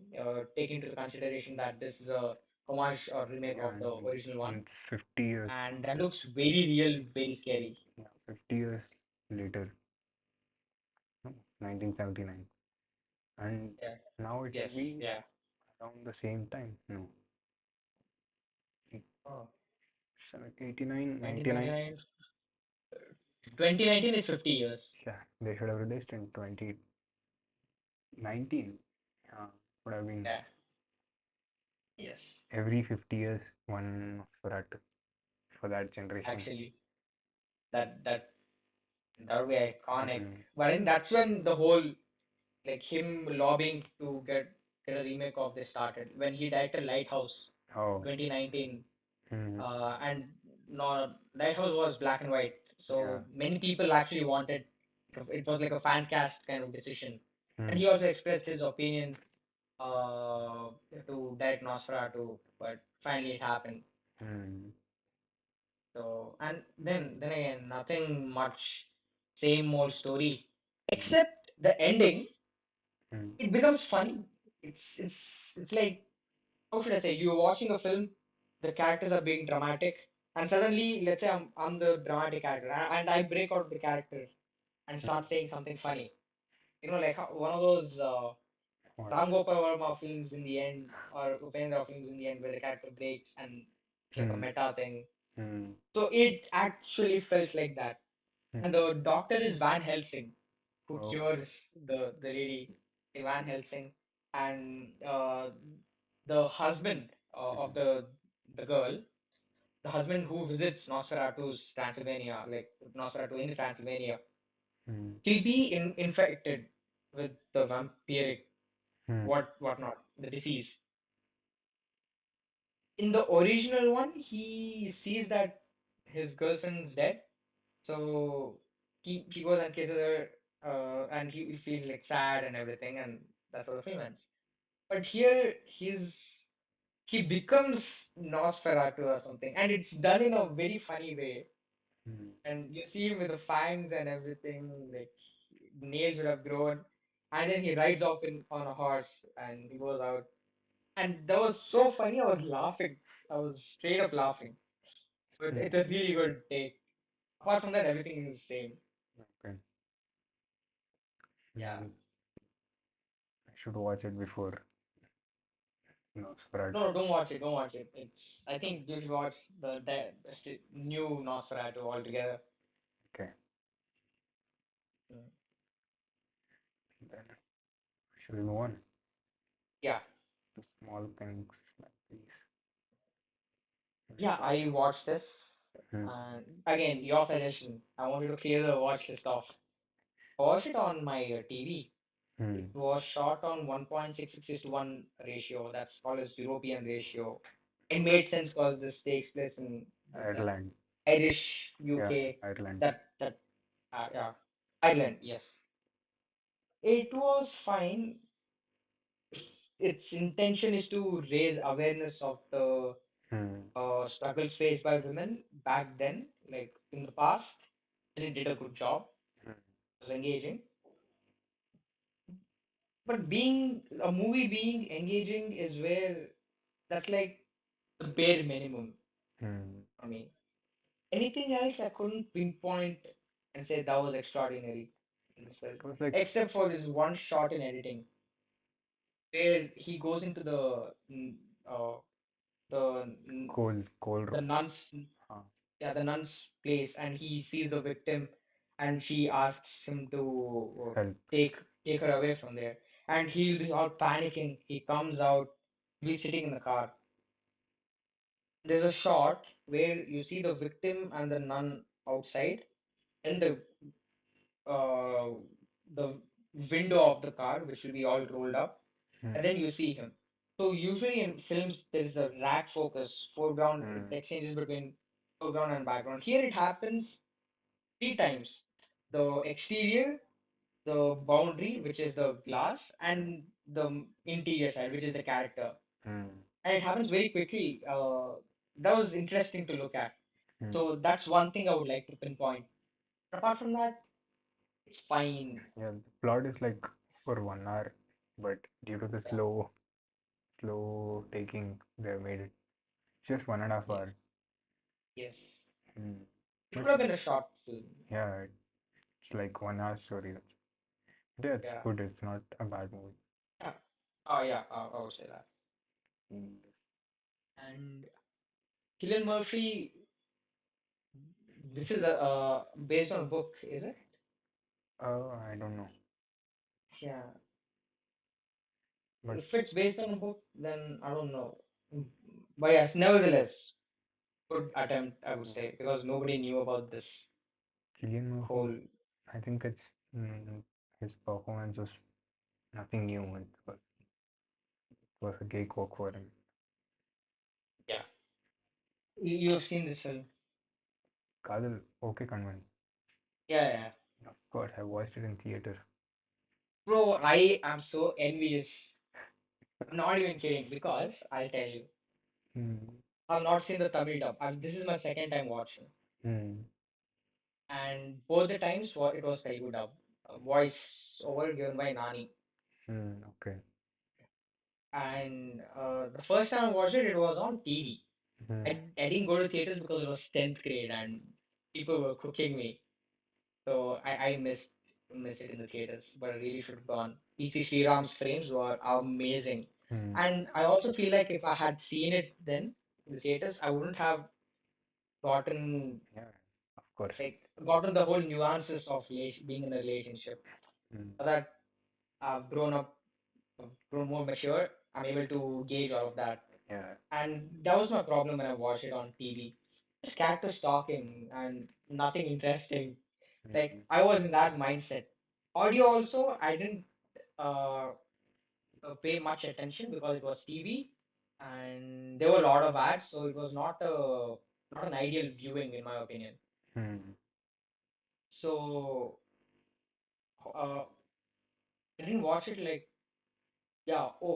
take into consideration that this is a homage or remake Yeah, of the original one, and it's 50 years. and that looks very real, very scary. Yeah, 50 years later, no, 1979. And Yeah. now it Yes. should be Yeah. around the same time. No, Oh, 89, 99. 1999. 2019 is 50 years. Yeah, they should have released in 2019. Yeah, would have been Yeah. Yes. every 50 years one for that generation. Actually, that would be iconic. Mm. But I think that's when the whole like him lobbying to get a remake of this started when he directed Lighthouse Oh, 2019. mm. And no, Lighthouse was black and white, Yeah. so many people actually wanted. It was like a fan cast kind of decision, and Mm. he also expressed his opinion uh, to direct Nosferatu, but finally it happened. Mm. So and then again, nothing much, same old story, Mm. except the ending. Mm. It becomes funny. It's it's like, how should I say? You're watching a film, the characters are being dramatic, and suddenly, let's say I'm the dramatic character, and I break out of the character and start saying something funny. You know, like one of those What? Ram Gopal Verma films in the end, or Upendra films in the end, where the character breaks and it's like a Mm. meta thing. Mm. So it actually felt like that. Mm. And the doctor is Van Helsing, who Oh. cures the lady, Van Helsing, and the husband of the girl, the husband who visits Nosferatu's Transylvania, like Nosferatu in Transylvania, Mm. he'll be infected with the vampiric Mm. whatnot, the disease. In the original one, he sees that his girlfriend's dead, so he goes and kisses her, and he feels like sad and everything, and that's how the film ends. But here, he becomes Nosferatu or something, and it's done in a very funny way. Mm. And you see him with the fangs and everything, like nails would have grown, and then he rides off on a horse and he goes out, and that was so funny. I was laughing. I was straight up laughing. So Mm. it's a really good take. Apart from that, everything is the same. Okay. Yeah. Maybe I should watch it before spread. No, don't watch it. Don't watch it. I think you should watch the new Nosferatu altogether. Okay. Mm. Then should we move on Yeah, to small things like these? yeah, I watched this. Hmm. And again, your suggestion. I want you to clear the watch list off. I watched it on my TV. It Hmm. was shot on 1.66 is to 1 ratio. That's called as European ratio. It made sense because this takes place in the Ireland. Irish Yeah, UK. Ireland. That yeah, Ireland. Yes, it was fine. Its intention is to raise awareness of the Hmm. struggles faced by women back then, like in the past. And it did a good job. Hmm. It was engaging. But being a movie being engaging is where that's like the bare minimum Hmm. for me. Anything else I couldn't pinpoint and say that was extraordinary in this film. It was like Except for this one shot in editing where he goes into uh, the coal the room. nun's Huh. the nun's place and he sees the victim and she asks him to Help. take her away from there and he'll be all panicking. He comes out, he's sitting in the car. There's a shot where you see the victim and the nun outside and uh, the window of the car which will be all rolled up Hmm. and then you see him. So usually in films there is a rack focus, foreground, Hmm. it exchanges between foreground and background. Here it happens three times. The exterior, the boundary, which is the glass, and the interior side, which is the character. Hmm. And it happens very quickly. That was interesting to look at. Hmm. So that's one thing I would like to pinpoint. Apart from that, it's fine. Yeah, the plot is like for 1 hour, but due to the Yeah. slow taking, they made it just 1.5 hours. Yes. Yes. Hmm. It But could have been a short film. yeah, it's like 1 hour story. Yeah, it's Yeah. good. It's not a bad movie. Yeah. Oh yeah, I would say that. Hmm. And Killian Murphy, this is a based on a book, is it? I don't know, Yeah. but If it's based on a book, then I don't know. Mm, But yes, nevertheless, good attempt, I would yeah. say, because nobody knew about this Cillian Murphy, whole. I think his performance was nothing new. It was a cakewalk for him. Yeah. You've seen this film? Kadhal, okay, Kanmani. Yeah, yeah. Of course, I watched it in theater. Bro, I am so envious. I'm not even kidding because I'll tell you, Hmm. I've not seen the Tamil dub. This is my second time watching, Hmm. and both the times it was Telugu dub, voice over given by Nani. Hmm. Okay. And the first time I watched it, it was on TV. Hmm. I didn't go to theaters because it was 10th grade and people were cooking me. So I missed it in the theaters, but I really should have gone. PC Sriram's frames were amazing. Hmm. And I also feel like if I had seen it then in the theaters, I wouldn't have gotten Yeah, of course. like gotten the whole nuances of being in a relationship. Hmm. So that I've grown up, I've grown more mature, I'm able to gauge all of that. Yeah. And that was my problem when I watched it on TV. Just characters talking and nothing interesting. Like Hmm. I was in that mindset. Audio also, I didn't uh, pay much attention because it was TV and there were a lot of ads, so it was not an ideal viewing in my opinion. Hmm. So uh, I didn't watch it like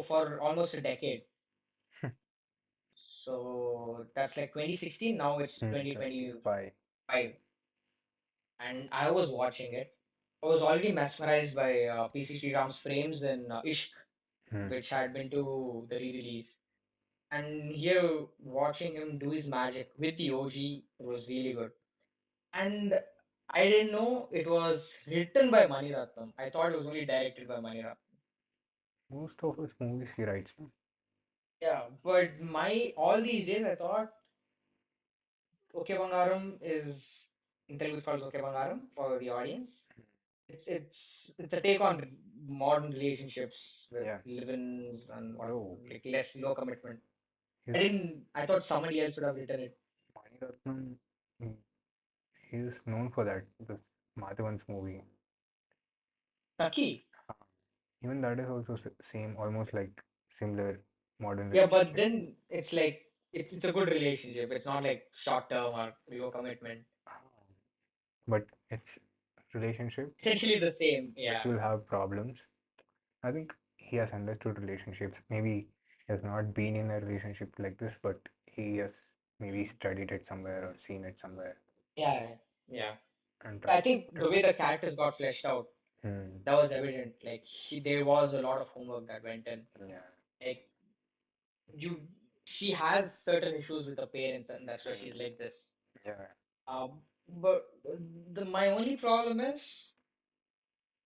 for almost a decade. So that's like 2016. Now it's Hmm. 2025, 25. and I was watching it. I was already mesmerized by PC Sriram's frames and Ishq, Hmm. which had been to the re-release. And here, watching him do his magic with the OG was really good. And I didn't know it was written by Mani Ratnam. I thought it was only directed by Mani Ratnam. Most of his movies he writes. No? Yeah, but my all these days I thought Okay Bangaram is in Telugu it's called Oke Bangaram for the audience. It's a take on modern relationships with Yeah. live-ins and what, Oh, like less low commitment. his I thought somebody else would have written it. Mani Ratnam, mm, he is known for that. This Madhavan's movie. Taki. Uh, Even that is also same, almost like similar modern Yeah, but relationship. then it's like it's a good relationship. It's not like short term or low commitment. Ah, But it's relationship Essentially the same. which Yeah. will have problems. I think he has understood relationships. Maybe he has not been in a relationship like this, but he has maybe studied it somewhere or seen it somewhere Yeah. Yeah. and I tried to think put the way the characters got fleshed out, it. Hmm. that was evident. Like there was a lot of homework that went in. Yeah. Like you, she has certain issues with her parents, and that's why she's like this. Yeah. But my only problem is,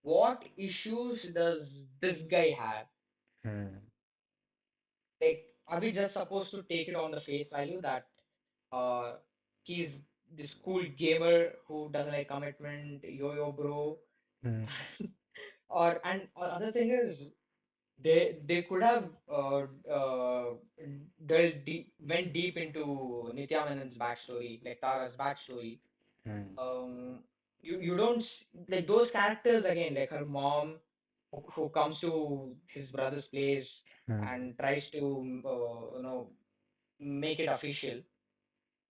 what issues does this guy have? Hmm. Like, are we just supposed to take it on the face value that uh he's this cool gamer who doesn't like commitment, yo-yo bro, Hmm. or other thing is, they could have went deep into Nitya Menon's backstory, like Tara's backstory. Hmm. You don't like those characters again, like her mom who comes to his brother's place Hmm. and tries to make it official.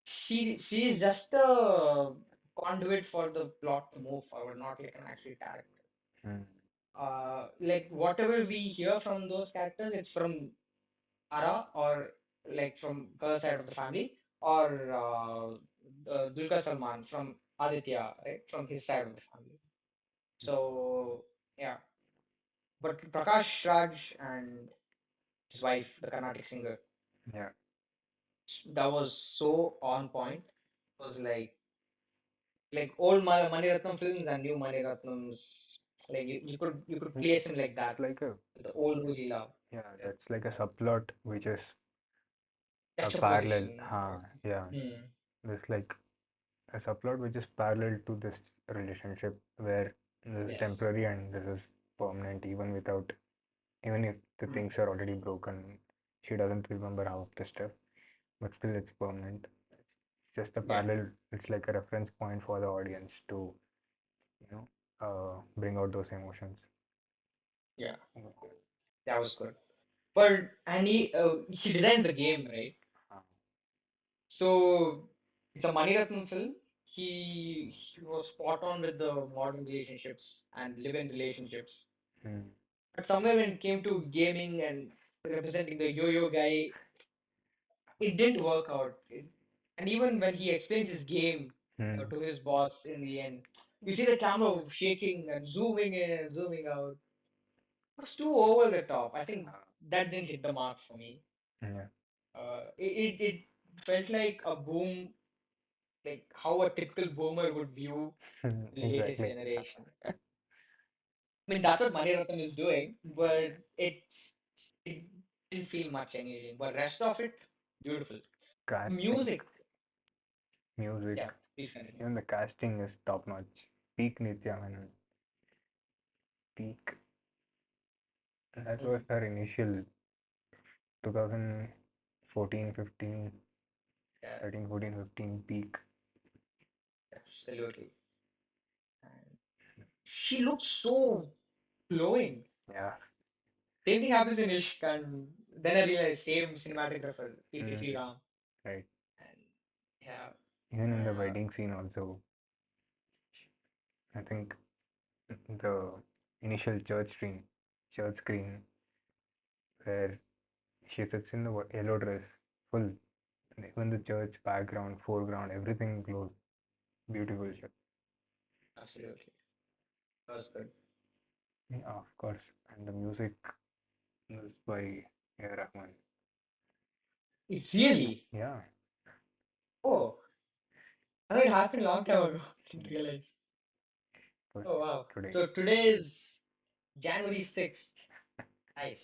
She is just a conduit for the plot to move forward, not like an actual character. Hmm. Like whatever we hear from those characters, it's from Ara, or like from her side of the family, or Dulquer Salman from Aditya, right, from his side of the family. So yeah, but Prakash Raj and his wife, the Carnatic singer, Yeah. that was so on point. It was like old Mani Ratnam films and new Mani Ratnams. Like you could place him like It's that, like a the old Ruhi love. yeah. Yeah. That's like a subplot which is a parallel. Juxtaposition. Yeah. Hmm. There's like a subplot which is parallel to this relationship where this is Yes. temporary and this is permanent, even if the Hmm. things are already broken. She doesn't remember half of the stuff, but still it's permanent. Just a Yeah. parallel. It's like a reference point for the audience to bring out those emotions. Yeah. That was good. But and he designed the game, right? Uh, So it's a Mani Ratnam film. He was spot on with the modern relationships and live-in relationships. hmm, But somewhere when it came to gaming and representing the yo-yo guy, it didn't work out. And even when he explains his game hmm, to his boss in the end, you see the camera shaking and zooming in and zooming out. It was too over the top. I think that didn't hit the mark for me. yeah, It felt like a boom, like how a typical boomer would view the latest exactly. generation. I mean, that's what Mani Ratnam is doing, but it didn't feel much engaging. But rest of it, beautiful. Casting, Music, music, yeah, please continue. even the casting is top notch. Peak Nitya Menon, peak. That was Mm, her initial 2014, 15, yeah, 13, 14, 15 peak. absolutely. And she looks so glowing. Yeah. Same thing happens in Ishq, and then I realized same cinematographer, P.T. Mm, Sriram, right. and yeah, Even in the wedding scene also, I think the initial church screen where she sits in the yellow dress, full. And even the church background, foreground, everything glows. Beautiful shot. absolutely, that was good. Yeah, of course. And the music is by A. Rahman. It's really, Yeah, oh, I think it happened a long time ago. Didn't mm, realize. but Oh wow. today So today is January 6th. Nice.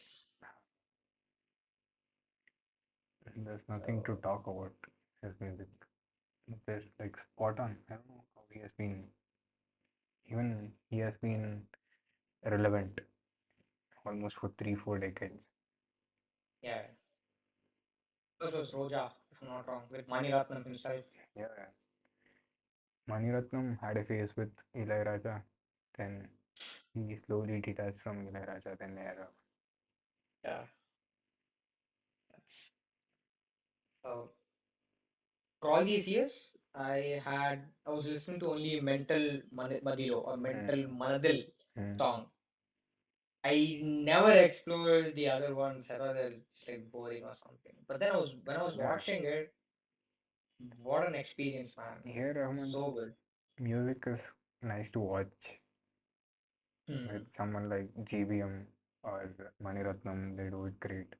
there's nothing to So talk about his music. There's like spot on. I don't know how he has been even he has been relevant almost for 3 4 decades. Yeah. This was Roja, if I'm not wrong, with Mani Ratnam himself. Yeah, Mani Ratnam had a phase with Ilaiyaraaja, then he slowly detached from Ilaiyaraaja, then era. Yeah. That's, uh, for all these years, I was listening to only Mental Madilo or Mm, Mental Manadil mm, song. I never explored the other ones. I thought they're just like boring or something. But then when I was yeah, watching it, what an experience, man! here Rahman's So good. music is nice to watch with Hmm. someone like GBM or Mani Ratnam. They do it great.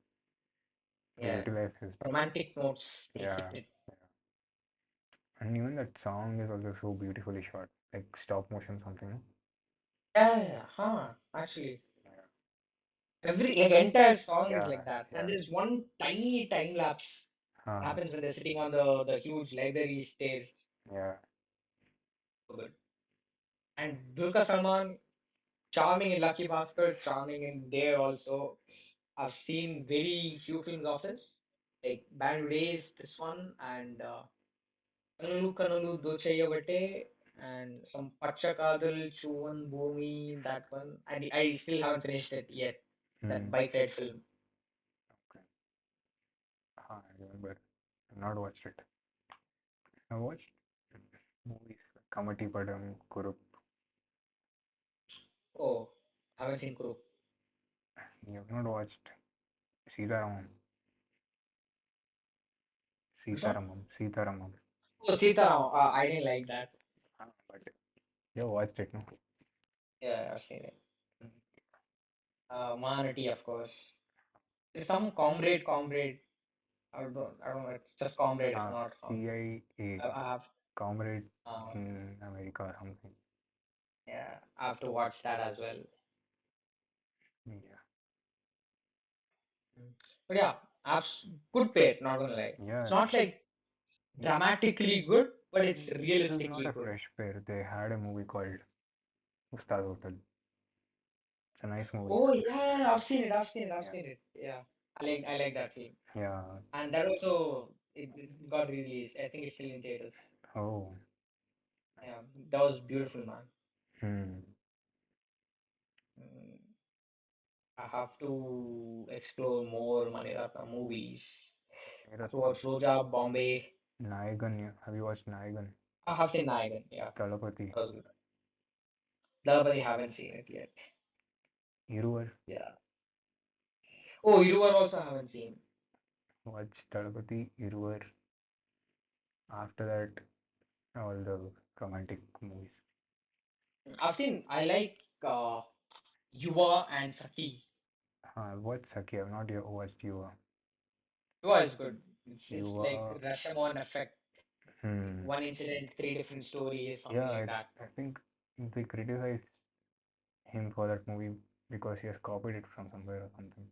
They Yeah. utilize his Romantic notes, they hit yeah, it. yeah. And even that song is also so beautifully shot, like stop motion something. No? Yeah, huh? Actually, Yeah, every like entire song is yeah, like that. And yeah. there's one tiny time lapse Huh. happens when they're sitting on the huge library stairs. Yeah, So good. And Dulka Salman, charming in Lucky Bhaskar, charming in there also. I've seen very few films of his, like Band Race, this one, and Kanulu Kanulu Dochayavate, and some Pacha Kadhal Chuvan Bhumi, that one. And I still haven't finished it yet, that hmm. bike ride film. Okay. I remember. I've not watched it. I watched movies like Kamati Padam, Kurup. Oh, haven't seen Kuru. You have not watched Sitaramam. Which one? Sitaramam. Sitaramam. Oh, Sita. I didn't like that. But you have watched it, no? Yeah, I've seen it. Mahanati, of course. There's some comrade. I don't know. It's just comrade, if I'm not wrong. CIA I have, comrade uh, in America or something. yeah, I have to watch that as well. Yeah. Mm. But yeah, good pair. Not gonna lie. It's Yeah. not like dramatically good, but it's This is not realistically a good. fresh pair. They had a movie called Ustad Hotel. It's a nice movie. Oh yeah, I've Yeah. seen it. Yeah, I like that film, Yeah. and that also it got released. I think it's still in theaters. Oh. Yeah, that was beautiful, man. Hmm. Mm, I have to explore more Maniratnam movies. I have to Ratnam. watch Roja, Bombay. Nayagan. Have you watched Nayagan? I have seen Nayagan. Yeah, Talapati. that was good. Dalapati haven't seen it yet. Iruvar. Yeah. Oh, Iruvar also haven't seen. Watch Talapati, Iruvar. After that, all the romantic movies. I've seen. I like Yuva and Sati. I've watched Saki. I've not yet watched Yuva. Yuva is good. It's like Yuva. Rashomon effect. Like Hmm. one incident, three different stories, something Yeah, like that. I think they criticize him for that movie because he has copied it from somewhere or something.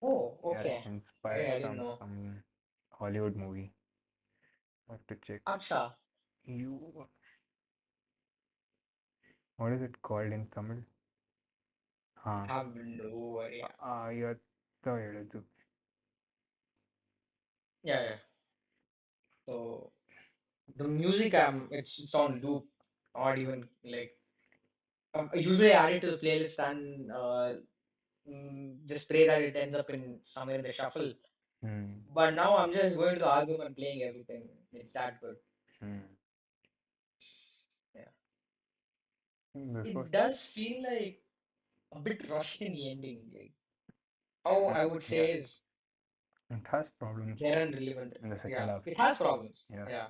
Oh, Yeah, okay. inspired I didn't from know. some Hollywood movie. I have to check. Acha, You, what is it called in Tamil? I have no idea. Ayatha Eladhu. Yeah, yeah. So the music, it's on loop, not even like usually I add it to the playlist and just pray that it ends up in somewhere in the shuffle. Hmm. But now I'm just going to the album and playing everything. It's that good. Hmm. Yeah. This was It does feel like a bit rushed in the ending. Like how I would yeah. say is It has problems they're irrelevant. in the second Yeah, half. it has problems. Yeah, Yeah,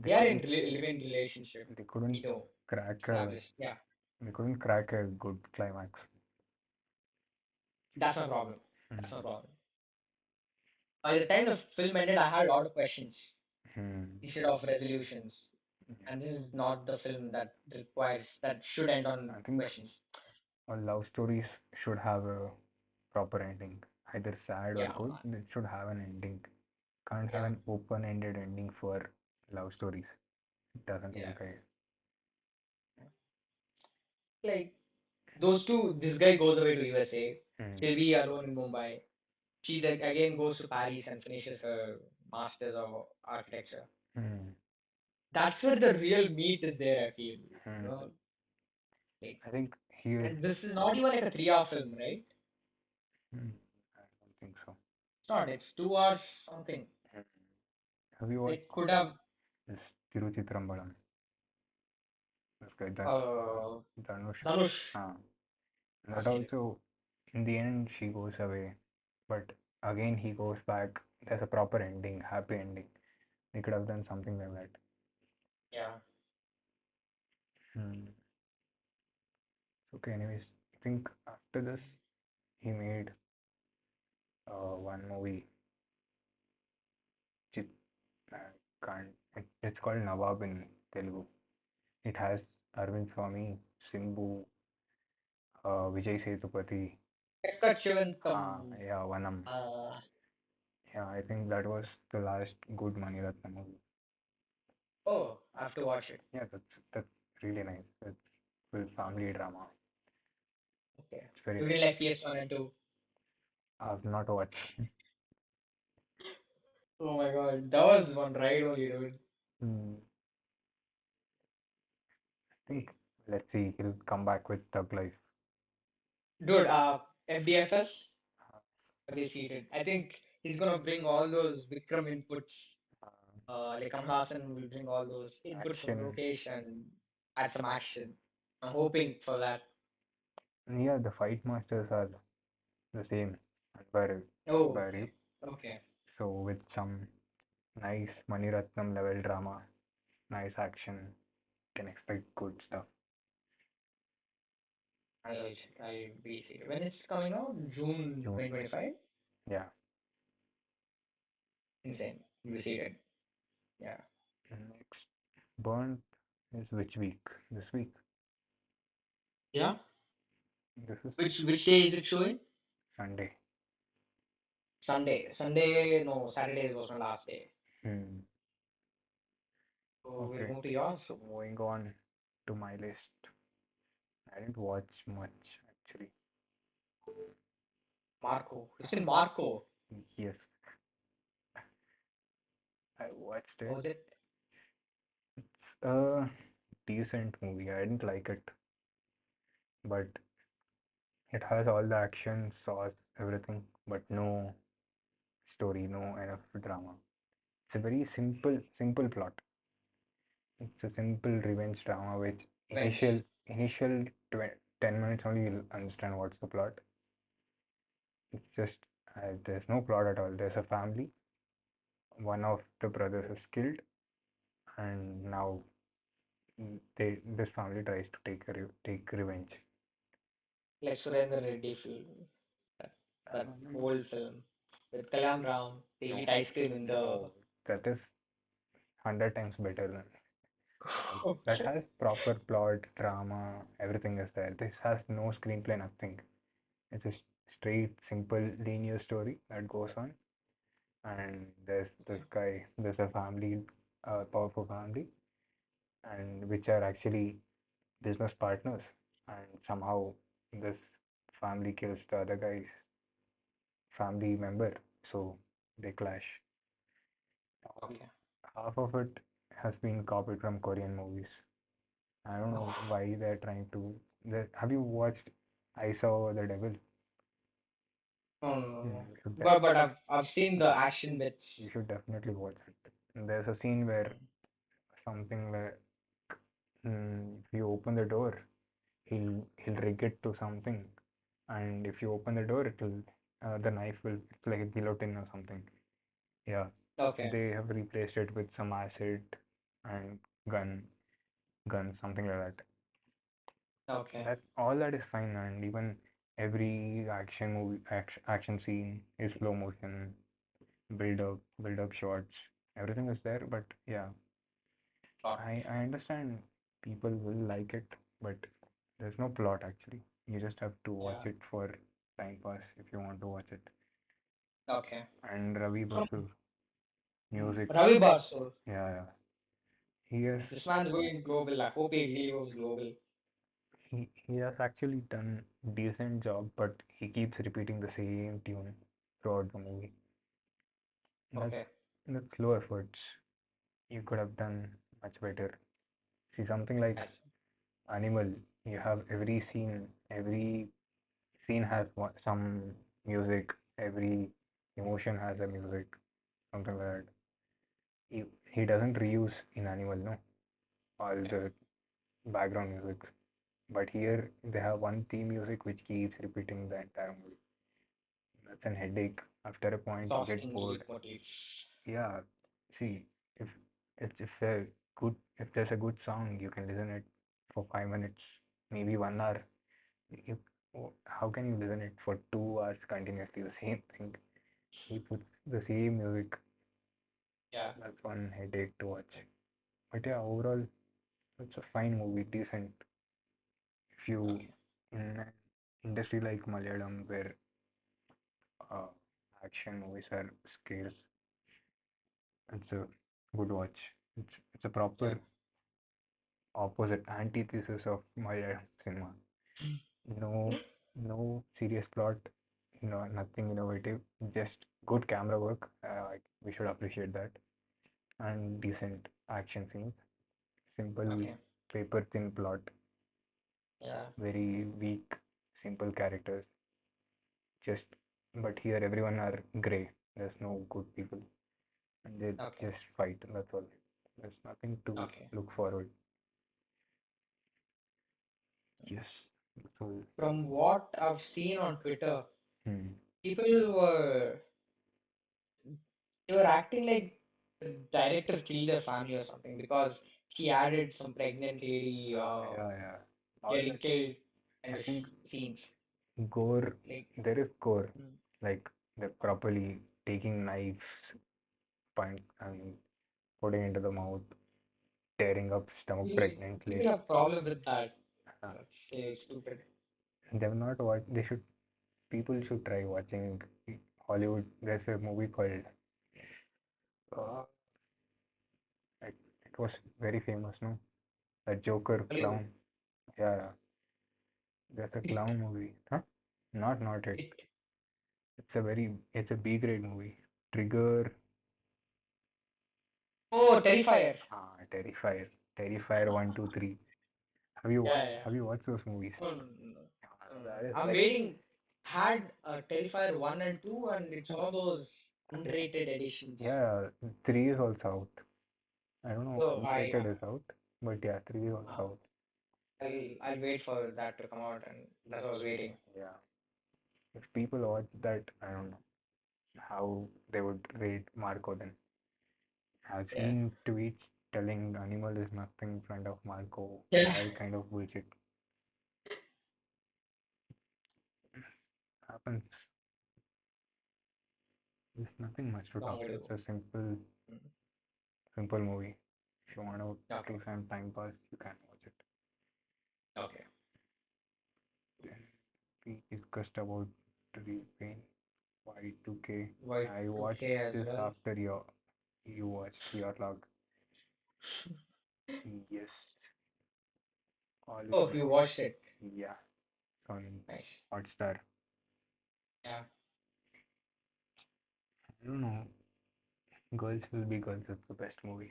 they they are in couldn't living relationship. they We couldn't know crack a established. Yeah, they couldn't crack a good climax. that's my problem. That's my Hmm. problem. By the time the film ended, I had a lot of questions Hmm. instead of resolutions. And this is not the film that requires that should end on I think questions. all love stories should have a proper ending, either sad or Yeah, good. man. It should have an ending. Can't have Yeah, an open-ended ending for love stories. It doesn't Yeah. work. I Like those two, this guy goes away to USA. Hmm. She'll be alone in Mumbai. She then again goes to Paris and finishes her masters of architecture. Hmm. That's where the real meat is there, I feel. You Hmm. know, like, I think he is. and this is not even like a 3 hour film, right? Hmm. I don't think so. It's not. It's 2 hours something. Hmm. Have you It watched could have. this Tiruchitrambalam? This guy, Uh, Dhanush. Dhanush. Ah, I've that seen it. also, in the end, she goes away, but again he goes back. There's a proper ending, happy ending. They could have done something like that. Yeah. Hmm. Okay, anyways, I think after this, he made one movie. Chit, can't. It's called Nawab in Telugu. It has Arvind Swamy, Simbu, Vijay Sethupathi. Ekkachivantam. Yeah, Vanam. Uh, Yeah, I think that was the last good Mani Ratnam movie. oh, I have to watch it. Yeah, that's really nice. It's full family drama. Okay. It's very You nice. didn't like PS1 and 2. I've not watched. Oh my god, that was one ride only, dude. Hmm, I think let's see. He'll come back with Thug Life. Dude, FDFS, they seated. I think he's gonna bring all those Vikram inputs. Uh, Like Kamal Hassan will bring all those inputs from Action. Lokesh and add some action. I'm hoping for that. Yeah, the fight masters are the same. But Oh, Bari. okay. So with some nice Mani Ratnam level drama, nice action, can expect good stuff. I'll be seated. When it's coming out? June June. 2025? Yeah. Insane. You'll be seated. Yeah. Next, Burnt is which week? This week. Yeah? This is Which day is it showing? Sunday. Sunday. Sunday, no, Saturday was my last day. Hmm. So we'll Okay. move to yours. So moving on to my list. I didn't watch much actually. Marco. It's in Marco. Yes, I watched How it. was it? It's a decent movie. I didn't like it, but it has all the action, sauce, everything, but no story, no enough drama. It's a very simple plot. It's a simple revenge drama which Bench. initial 10 minutes only you'll understand what's the plot. It's just there's no plot at all. There's a family. One of the brothers is killed, and now this family tries to take revenge. Like Surendra Reddy film. That, that old film. With Kalyan Ram. They eat ice cream in the. No, that is 100 times better than that. Okay. Has proper plot, drama, everything is there. This has no screenplay, nothing. It's a straight, simple, linear story that goes on. And there's this guy, there's a family, a powerful family, and which are actually business partners. And somehow this family kills the other guy's family member, so they clash. Okay. Half of it has been copied from Korean movies. I don't know Oh. why they're trying to. Have you watched I Saw the Devil? No, no, no, no. You should But I've seen the action bits. you should definitely watch it. There's a scene where something where if you open the door, he'll rig it to something, and if you open the door, it'll the knife will it's like a guillotine or something. Yeah, Okay. they have replaced it with some acid and gun guns, something like that. Okay. That all that is fine, and even every action scene is slow motion, build up shots. Everything is there, but yeah, Plot. I understand people will like it, but there's no plot actually. You just have to watch Yeah. it for time pass if you want to watch it. Okay. And Ravi From Basu music, Ravi Basu. yeah, yeah, he has This man's going global. I hope he really goes global. he has actually done decent job, but he keeps repeating the same tune throughout the movie. That's Okay. that's low efforts. You could have done much better. See something like Yes. Animal. You have every scene has some music. Every emotion has a music. Something like that. He doesn't reuse in Animal, no, all Yeah. the background music. But here they have one theme music which keeps repeating the entire movie. That's an headache. After a point, you get Exhausting bored. leitmotif. Yeah, see, if if a if there's a good song, you can listen it for 5 minutes, maybe 1 hour. You, how can you listen it for 2 hours continuously? The same thing. He puts the same music. Yeah. That's one headache to watch. But yeah, overall, it's a fine movie, decent. If you Okay. in an industry like Malayalam where uh, action movies are scarce, it's a good watch. It's a Yeah. proper opposite antithesis of Malayalam cinema. No, no serious plot, nothing innovative, just good camera work. We should appreciate that, and decent action scenes. Simple, Okay. paper thin plot, Yeah. very weak, simple characters. Just, but here everyone are gray. There's no good people, and they Okay. just fight. That's all. There's nothing to Okay. look forward. Yes, that's all. From what I've seen on Twitter, Hmm. people were they were acting like the director killed their family or something because he added some pregnant lady Yeah, yeah. All getting that. killed I kind of think scenes. gore. Like, There is gore, mm, like they're properly taking knives, point, and putting into the mouth, tearing up stomach people pregnantly. have problem with that. Uh, That's stupid. they've not watched. They should. People should try watching Hollywood. There's a movie called. Uh, it was very famous, no? The Joker Hollywood. clown. Yeah, there's a It, clown movie. Huh? Not it. it. It's a B grade movie. Trigger. Oh, Terrifier. Terrifier. Terrifier 1, 2, 3. Have you Yeah, watched? yeah. Have you watched those movies? No, no, no, no. That is I'm like, waiting. Had Terrifier 1 and 2, and it's one of those unrated editions. yeah, 3 is also out. I don't know, So unrated is out, but yeah, 3 is uh, also out. I'll wait for that to come out, and that's what I was waiting. Yeah, if people watch that, I don't know how they would rate Marco then. I've Yeah. seen tweets telling Animal is nothing in front of Marco, Yeah. all kind of bullshit happens. There's nothing much to talk. Comedy. It's a Mm. simple movie. If you want to Okay. do some time pass, you can watch it. Okay. Then we discussed about the pain Y2K. White I watched 2K as this well. after you watched your log. Yes, all is Oh, fine. you watched it. Yeah, it's on Nice. Hotstar. Yeah. I don't know. Girls Will Be Girls is the best movie.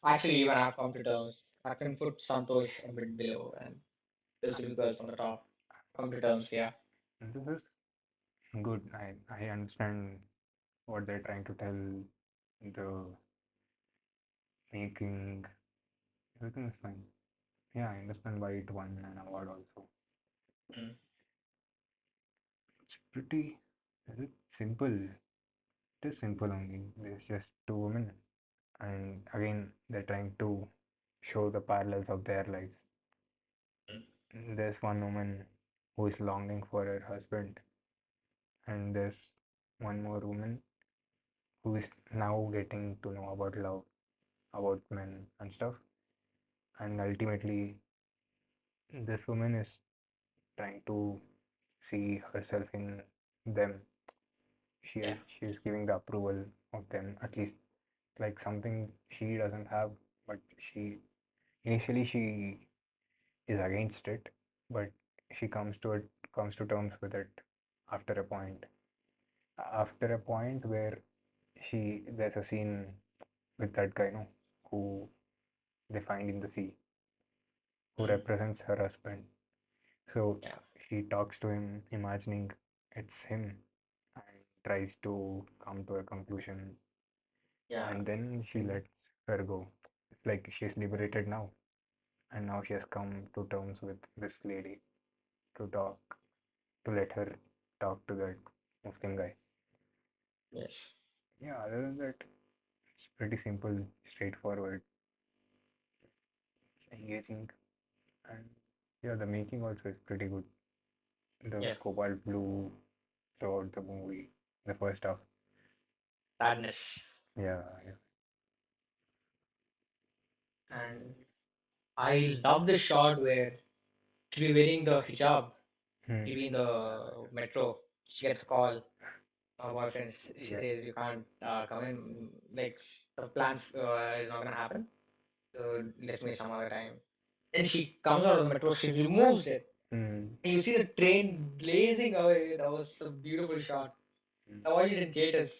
Actually, even I've come to terms. I can put Santosh a bit below and Girls Will Be Girls on the top. Come to terms, yeah. This is good. I understand what they're trying to tell. The making, everything is fine. Yeah, I understand why it won an award also. Mm. It's pretty. Is it simple? It is simple only. There's just two women, and again they're trying to show the parallels of their lives. Mm. There's one woman who is longing for her husband, and there's one more woman who is now getting to know about love, about men and stuff. And ultimately, this woman is trying to see herself in them. Yeah. She is giving the approval of them, at least like something she doesn't have, but she initially she is against it, but she comes to terms with it after a point. After a point where there's a scene with that guy, no, who they find in the sea, who Mm. represents her husband. So Yeah. she talks to him, imagining it's him, and tries to come to a conclusion, Yeah. and then she Mm. lets her go. It's like she's liberated now, and now she has come to terms with this lady to talk, to let her talk to that Muslim guy. Yes. Yeah, other than that, it's pretty simple, straightforward, engaging, and yeah, the making also is pretty good. The Yeah. cobalt blue throughout the movie, the first half. Sadness. Yeah, yeah. And I love the shot where she'll be wearing the hijab. Hmm. She'll be in the metro. She gets a call. Her boyfriend she Yeah. says you can't come in. Like the plan is not gonna happen. So let me some other time. Then she comes out of the metro. She removes it. Hmm. And you see the train blazing away. That was a beautiful shot. I watched it in theaters,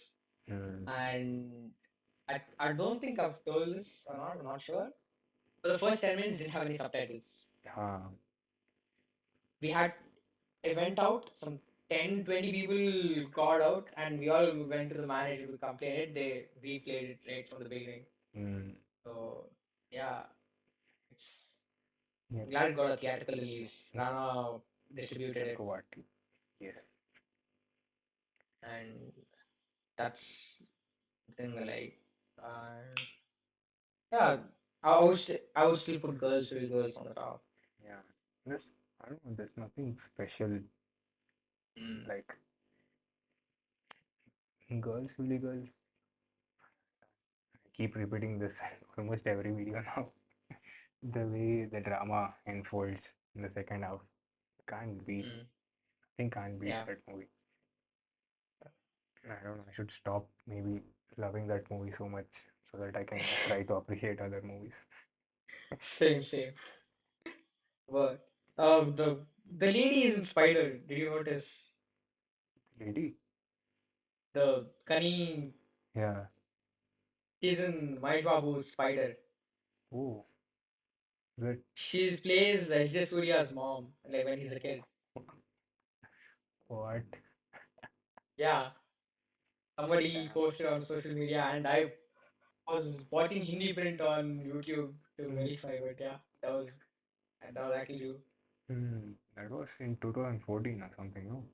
Hmm. and I don't think I've told this or not. I'm not sure. But the first 10 minutes didn't have any subtitles. Ah. We had I went out, some 10, 20 people got out, and we all went to the manager to complain it. They replayed it right from the beginning. Hmm. So, yeah, it's Yeah. glad it got a theatrical release. Rana distributed it, Kawati. Yes. and that's the thing I like. And yeah, I would still put girls will be girls on the top. Yeah. There's, I don't know, there's nothing special Mm. like girls will be girls. I keep repeating this almost every video now. The way the drama unfolds in the second half can't beat. Mm. I think can't beat Yeah, that movie. I don't know. I should stop maybe loving that movie so much so that I can try to appreciate other movies. same, same. But the lady is in Spider. Did you notice Lady? the Kani? Yeah. She's in Mahesh Babu's Spider. Oh, that She plays S.J. Surya's mom, like when he's a kid. what? Yeah, somebody posted on social media, and I was watching Hindi print on YouTube to Mm. verify. But yeah, that was actually true. That was in 2014 or something, no?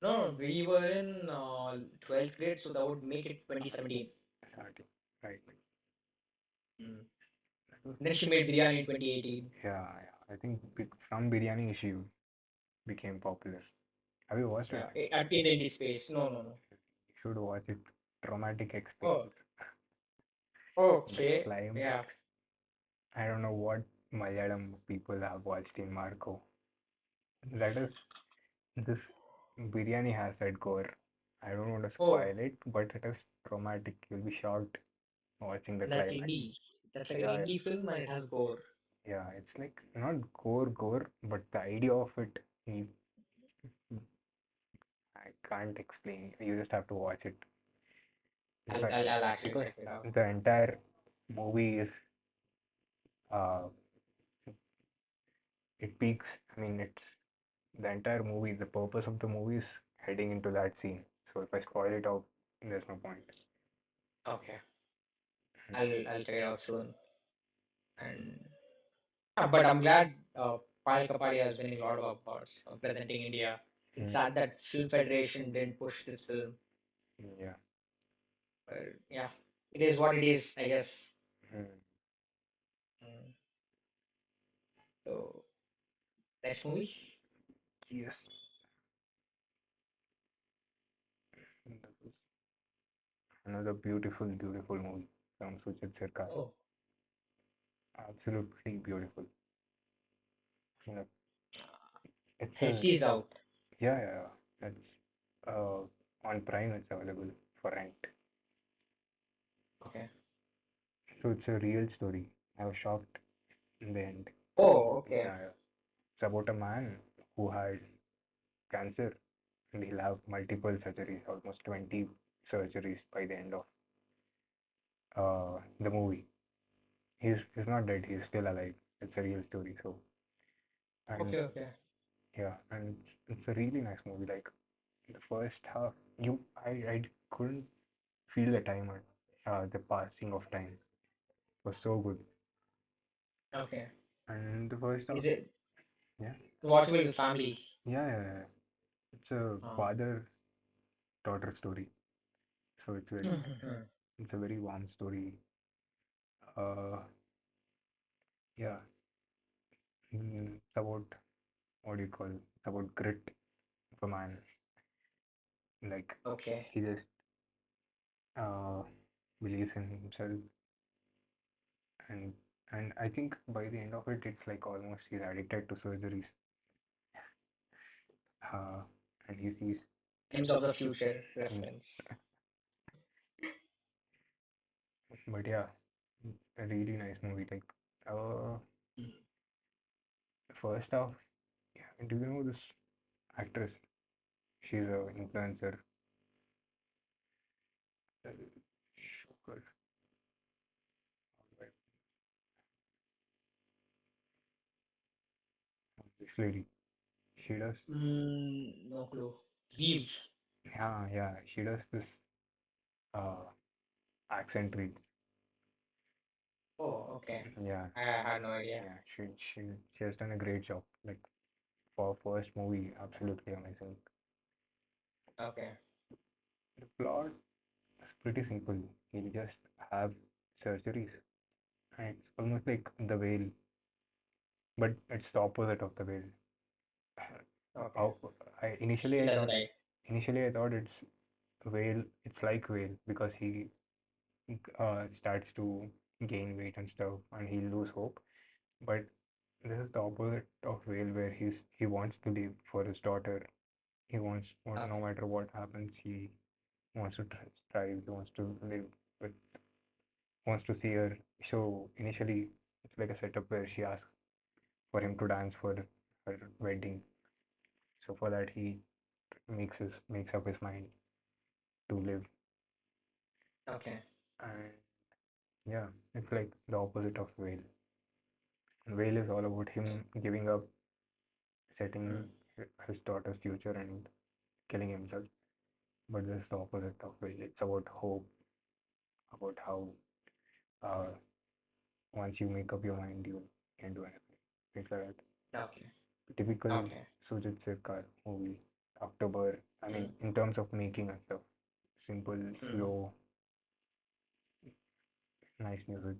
No, no, we were in 12th grade, so that would make it 2017. Starting. Right. Mm. That was, Then she made biryani in 2018. yeah, yeah. I think from biryani she became popular. Have you watched it? Yeah, in the indie space. No, no, no. You should watch it. Traumatic Oh, experience. The okay. climax. Yeah. I don't know what Malayalam people have watched in Marco. That is, this biryani has that gore. I don't want to Oh, spoil it, but it is traumatic. You'll be shocked watching the that's climax. indie. That's like an Yeah, indie film, and it has gore. yeah, it's like not gore, but the idea of it, you, I can't explain. You just have to watch it. In fact, I'll actually because check it out. the entire movie is, uh, it peaks. I mean, it's the entire movie. The purpose of the movie is heading into that scene. So if I spoil it out, there's no point. Okay, I'll check it out soon. And but I'm glad Payal Kapadia is winning a lot of awards representing India. It's Mm. sad that Film Federation didn't push this film, Yeah. but yeah, it is what it is, I guess. Mm. Mm. So next movie. Yes. That was another beautiful movie from Suchit Sirkar. Oh, Absolutely beautiful. You know, it's a HD is out. yeah, yeah, yeah. That's on Prime. It's available for rent. Okay. So it's a real story. I was shocked in the end. Oh, okay. Yeah, yeah. It's about a man who had cancer and he'll have multiple surgeries, almost 20 surgeries by the end of the movie. He's not dead. He's still alive. It's a real story. So and Okay, okay. yeah, and it's a really nice movie. Like the first half, I couldn't feel the time or the passing of time. It was so good. Okay. And the first half, Is it yeah, watchable with family? yeah, yeah, yeah. It's a Oh. father-daughter story. So it's a very warm story. Uh, yeah, it's about what do you call? It's about grit of a man. Like Okay. he just uh believes in himself, and and I think by the end of it, it's like almost he's addicted to surgeries. Uh, and he sees, Glimpse of the future mm, reference. but yeah, a really nice movie. Like the first half, yeah. Do you know this actress? She's a influencer. Sugar, this lady. She does, No clue. Reels. yeah, yeah. She does this uh accent read. Oh, okay. Yeah, I had no idea. yeah. She has done a great job. Like for first movie, absolutely amazing. Okay. The plot is pretty simple. You just have surgeries, and it's almost like the whale, but it's the opposite of the whale. Okay. How I initially It I doesn't thought die. initially I thought it's whale. It's like whale because he starts to gain weight and stuff, and he lose hope. But this is the opposite of whale, where he wants to live for his daughter. He wants, no Okay. matter what happens, he wants to strive. He wants to live with, wants to see her. So initially, it's like a setup where she asks for him to dance for her wedding. So for that, he makes up his mind to live. Okay. And yeah, it's like the opposite of whale. Whale is all about him giving up, setting his daughter's future, and killing himself. But this is the opposite of whale. It's about hope, about how uh, once you make up your mind, you can do anything. Things like that. Okay. Typical Okay. Sujit Sirkar movie. October. I Mm. mean, in terms of making and stuff, simple, Mm. slow, nice music.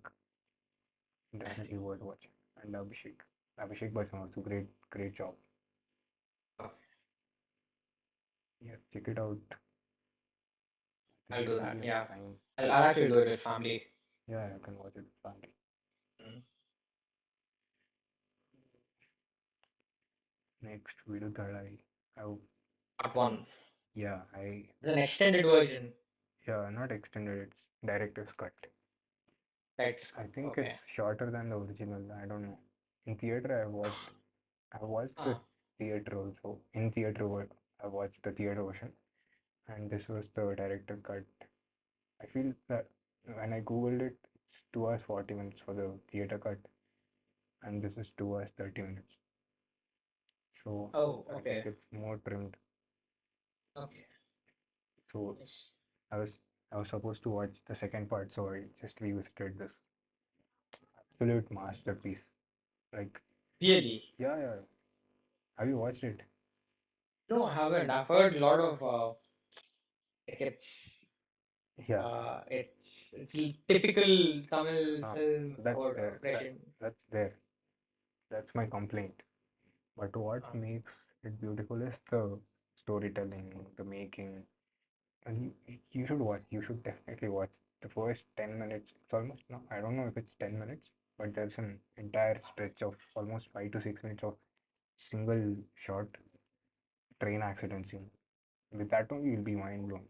I Definitely see. worth watching. And Abhishek Bachchan also great job. Okay. Yeah, check it out. I I'll think do if that. you Yeah. have time, I'll actually do it with family. yeah, you can watch it with family. Mm. Next, Viduthalai. I Part one. yeah, I It's an extended version. yeah, not extended. It's director's cut. Right. I think it's Okay. shorter than the original. I don't know. In theater, I watched the Ah. theater also. In theater, I watched the theater version, and this was the director cut. I feel that when I googled it, it's 2 hours 40 minutes for the theater cut, and this is 2 hours 30 minutes. So Oh, I think okay. it's more trimmed. Okay. So Yes. I was I was supposed to watch the second part, so I just revisited this absolute masterpiece. Like, Really? yeah, yeah. Have you watched it? No, I haven't. I've heard a lot of like Yeah. it's typical Tamil Uh, film that's or there. Russian. That's there. That's my complaint. But what Uh, makes it beautiful is the storytelling, the making. And you should watch. You should definitely watch the first 10 minutes. It's almost no. I don't know if it's 10 minutes, but there's an entire stretch of almost 5 to 6 minutes of single shot train accident scene. With that only, you'll be mind blown.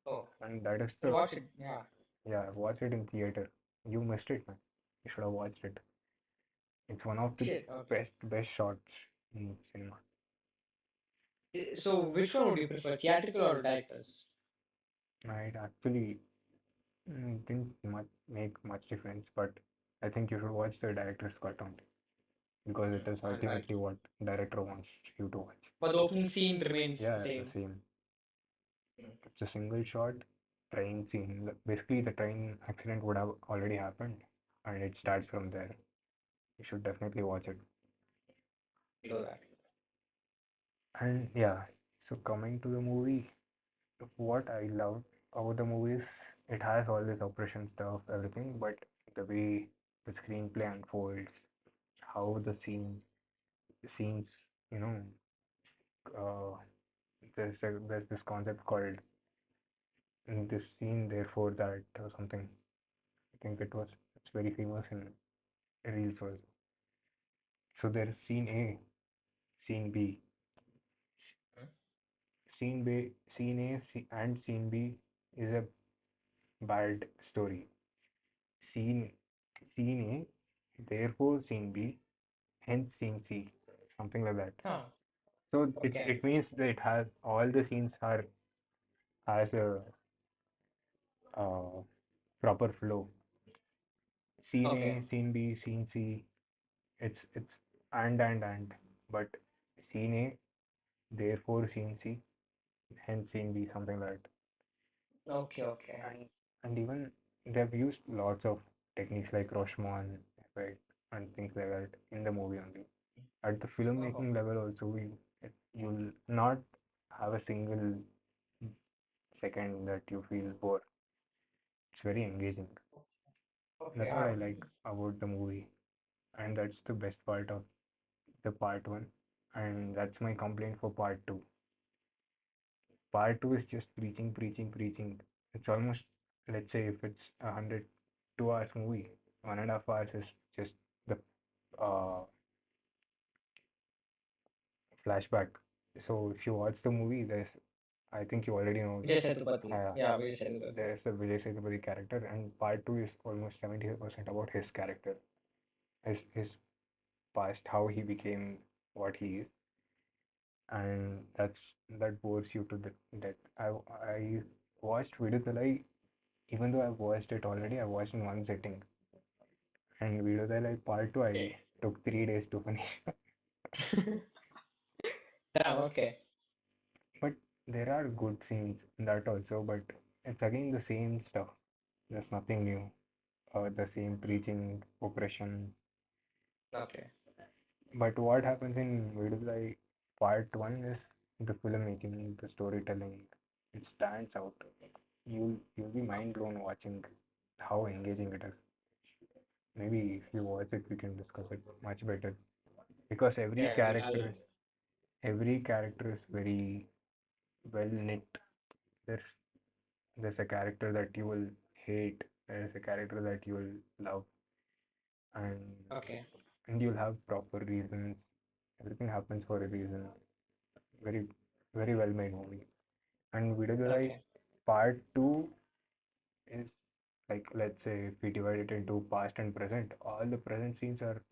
oh, And that is I'll the watch it. Yeah. yeah. Watch it in theater. You missed it, man. You should have watched it. It's one of the Shit. Okay. best shots in cinema. So which one would you prefer, theatrical or directors? It actually didn't make much difference, but I think you should watch the director's cut only because it is All right. ultimately what director wants you to watch. But the opening scene remains the Yeah, the same. same. Mm. It's a single shot train scene. Basically, the train accident would have already happened, and it starts from there. You should definitely watch it. Below that. And yeah, so coming to the movie, what I love about the movie is it has all this operation stuff, everything, but the way the screenplay unfolds, how scenes, you know, uh, there's this concept called this scene, therefore that or something. I think it's very famous in reels also. So there's scene A, scene B, Mm. scene A, and scene B is a bad story. Scene scene A, therefore scene B, hence scene C, something like that. Huh. So Okay. it means that it has all the scenes are has a uh, proper flow. Scene Okay. A, scene B, scene C. It's and but scene A, therefore scene C, hence scene B, something like that. Okay. Okay. And even they've used lots of techniques like Rashomon effect and things like that in the movie only. At the Oh. filmmaking level also, you'll not have a single second that you feel bored. It's very engaging. Okay. That's what All I right. like about the movie, and that's the best part of the part one. And that's my complaint for part two. Part two is just preaching, preaching, preaching. It's almost, let's say, if it's 102 hours movie, 1.5 hours is just the uh, flashback. So if you watch the movie, I think you already know, Vijay Sethupathi. uh, Yeah, Vijay Sethupathi. there's a Vijay Sethupathi character, and part two is almost 75% about his character, his past, how he became what he is, and that bores you to the that I watched Viduthalai, even though I've watched it already. I watched in one sitting, and Viduthalai part two I Okay. took 3 days to finish. Damn. Okay. But there are good scenes in that also, but it's again the same stuff. There's nothing new. The same preaching, oppression. Okay. But what happens in Viduthalai part one is the filmmaking, the storytelling. It stands out. You'll be mind blown watching how engaging it is. Maybe if you watch it, we can discuss it much better because Yeah. every character is very well knit. There's there's a character that you will hate. There's a character that you will love, and Okay. and you'll have proper reasons. Everything happens for a reason. Very very well made movie. And Vidudalai Okay. part two is like, let's say if we divide it into past and present, all the present scenes are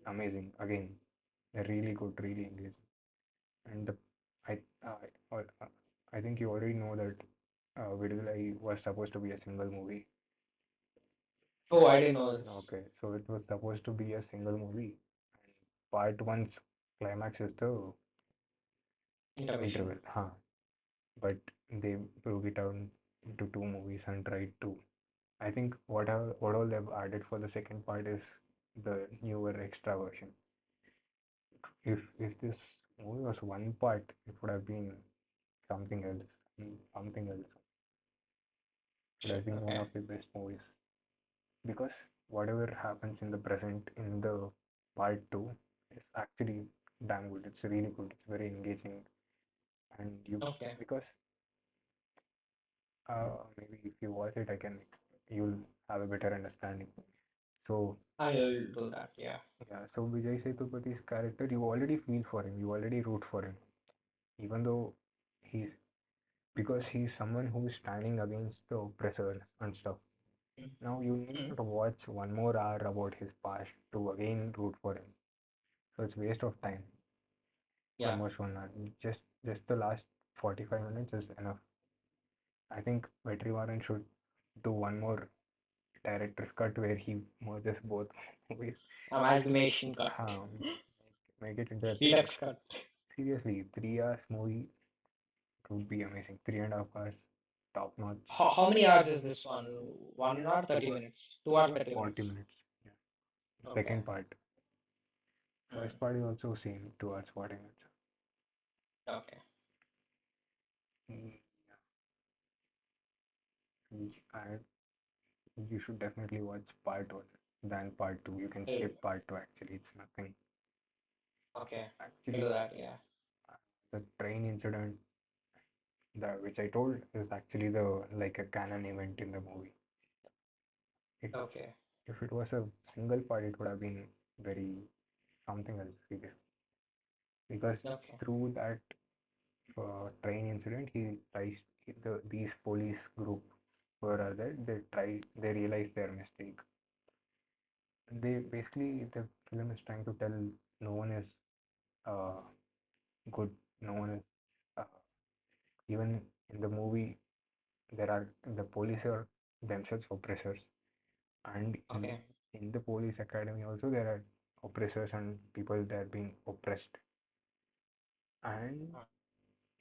amazing. Again, they're really good, really engaging. And I, I think you already know that Vidudalai was supposed to be a single movie. Oh, I didn't know this. Okay, so it was supposed to be a single movie. Part one's climax is the Intermission. interval, huh? But they broke it down into two movies and tried to. I think what all they've added for the second part is the newer extra version. If this movie was one part, it would have been something else. Something else. It would Shit. have been one Okay. of the best movies because whatever happens in the present in the part two is actually damn good. It's really good. It's very engaging, and you Okay. because maybe if you watch it, you'll have a better understanding. So I'll do that. Yeah. yeah, so Vijay Sethupath's character, you already feel for him, you already root for him, even though he's because he's someone who's standing against the oppressor and stuff. Now you need Mm. not watch 1 more hour about his past to again root for him. So it's waste of time. Yeah. Almost 1 hour. Just the last 45 minutes is enough. I think Vetrimaran should do one more director's cut where he merges both movies. Amalgamation cut. Um, make it into a Deluxe cut. seriously 3 hours movie would be amazing. 3.5 hours, top notch. How many hours is this one? 1 hour, 30 minutes. 2 hours, 30 minutes. 40 minutes. Yeah. Okay. Second part. Mm. First part is also same 2 hours 40 minutes. Okay. Mm, I you should definitely watch part one than part two. You can I'll, skip part two actually. It's nothing. okay. I'll Actually, do that. Yeah. the train incident that which I told is actually the like a canon event in the movie. It, Okay. if it was a single part, it would have been very something else serious. Because Okay. through that train incident, these police group were there. They realized their mistake. They basically the film is trying to tell no one is uh, good. No one is uh, even in the movie there are the police are themselves oppressors, and Okay. in the police academy also there are oppressors and people that are being oppressed. And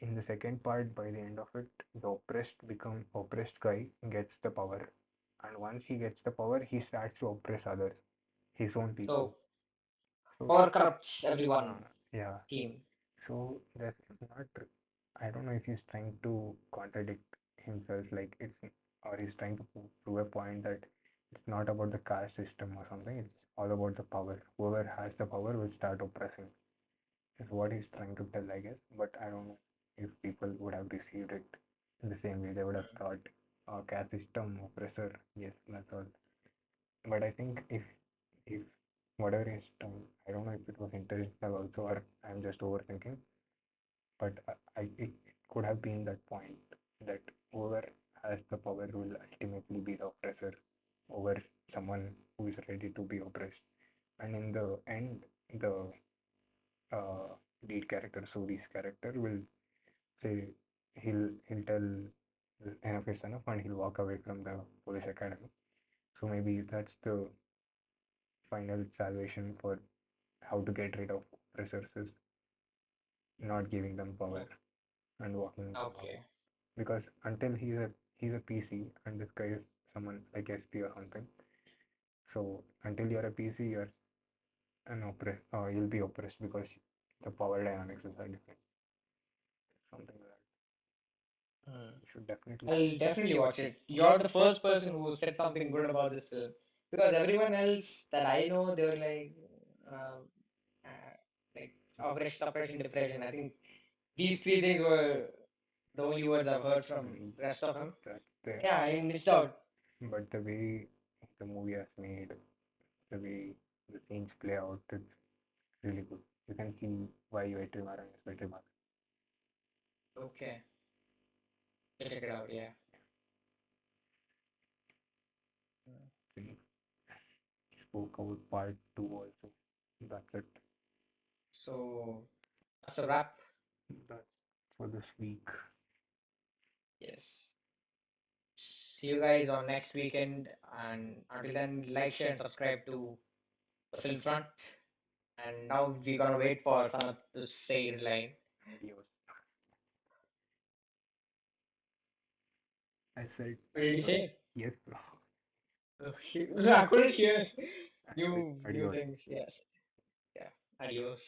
in the second part, by the end of it, the oppressed guy gets the power, and once he gets the power, he starts to oppress others, his own people. So So power corrupts uh, everyone. yeah, Team. so that's not. I don't know if he's trying to contradict himself, like or he's trying to prove a point that it's not about the caste system or something. It's all about the power. Whoever has the power will start oppressing. Is what he's trying to tell, I guess. But I don't know if people would have received it in the same way. They would have thought, caste system, oppressor, yes, that's all. But I think if whatever is done, I don't know if it was intentional also or I'm just overthinking. But it could have been that point that whoever has the power will ultimately be the oppressor over someone who is ready to be oppressed. And in the end, the uh, lead character, Suri's character, will say he'll tell enough is enough and he'll walk away from the police academy. So maybe that's the final salvation for how to get rid of oppressors is not giving them power and walking them away. Okay. Because until he's a PC and this guy is someone like SP or something. So until you're a PC, you're an oppressed. You'll be oppressed because the power dynamics is different. Something like that. Hmm. You should definitely watch. I'll definitely watch it. You're the first person who said something good about this film. Because everyone else that I know, they were uh, uh, like oppression, suppression, depression. I think these three things were the only words I've heard from Mm, rest of them. that's the Yeah, I missed out. but the way the movie has made, the way the scenes play out, it's really good. You can see why Vetrimaran is Vetrimaran. Okay, check it out. Yeah. We spoke about part two also. That's it. So that's a wrap. That's for this week. Yes. See you guys on next weekend. And until then, like, share, and subscribe to the FilmFront. And now we're gonna wait for Sanat to say his line. Adios. I said What did he adios. say? Yes, bro. Oh, I couldn't hear I said new adios. things. Yes. Yeah. Adios.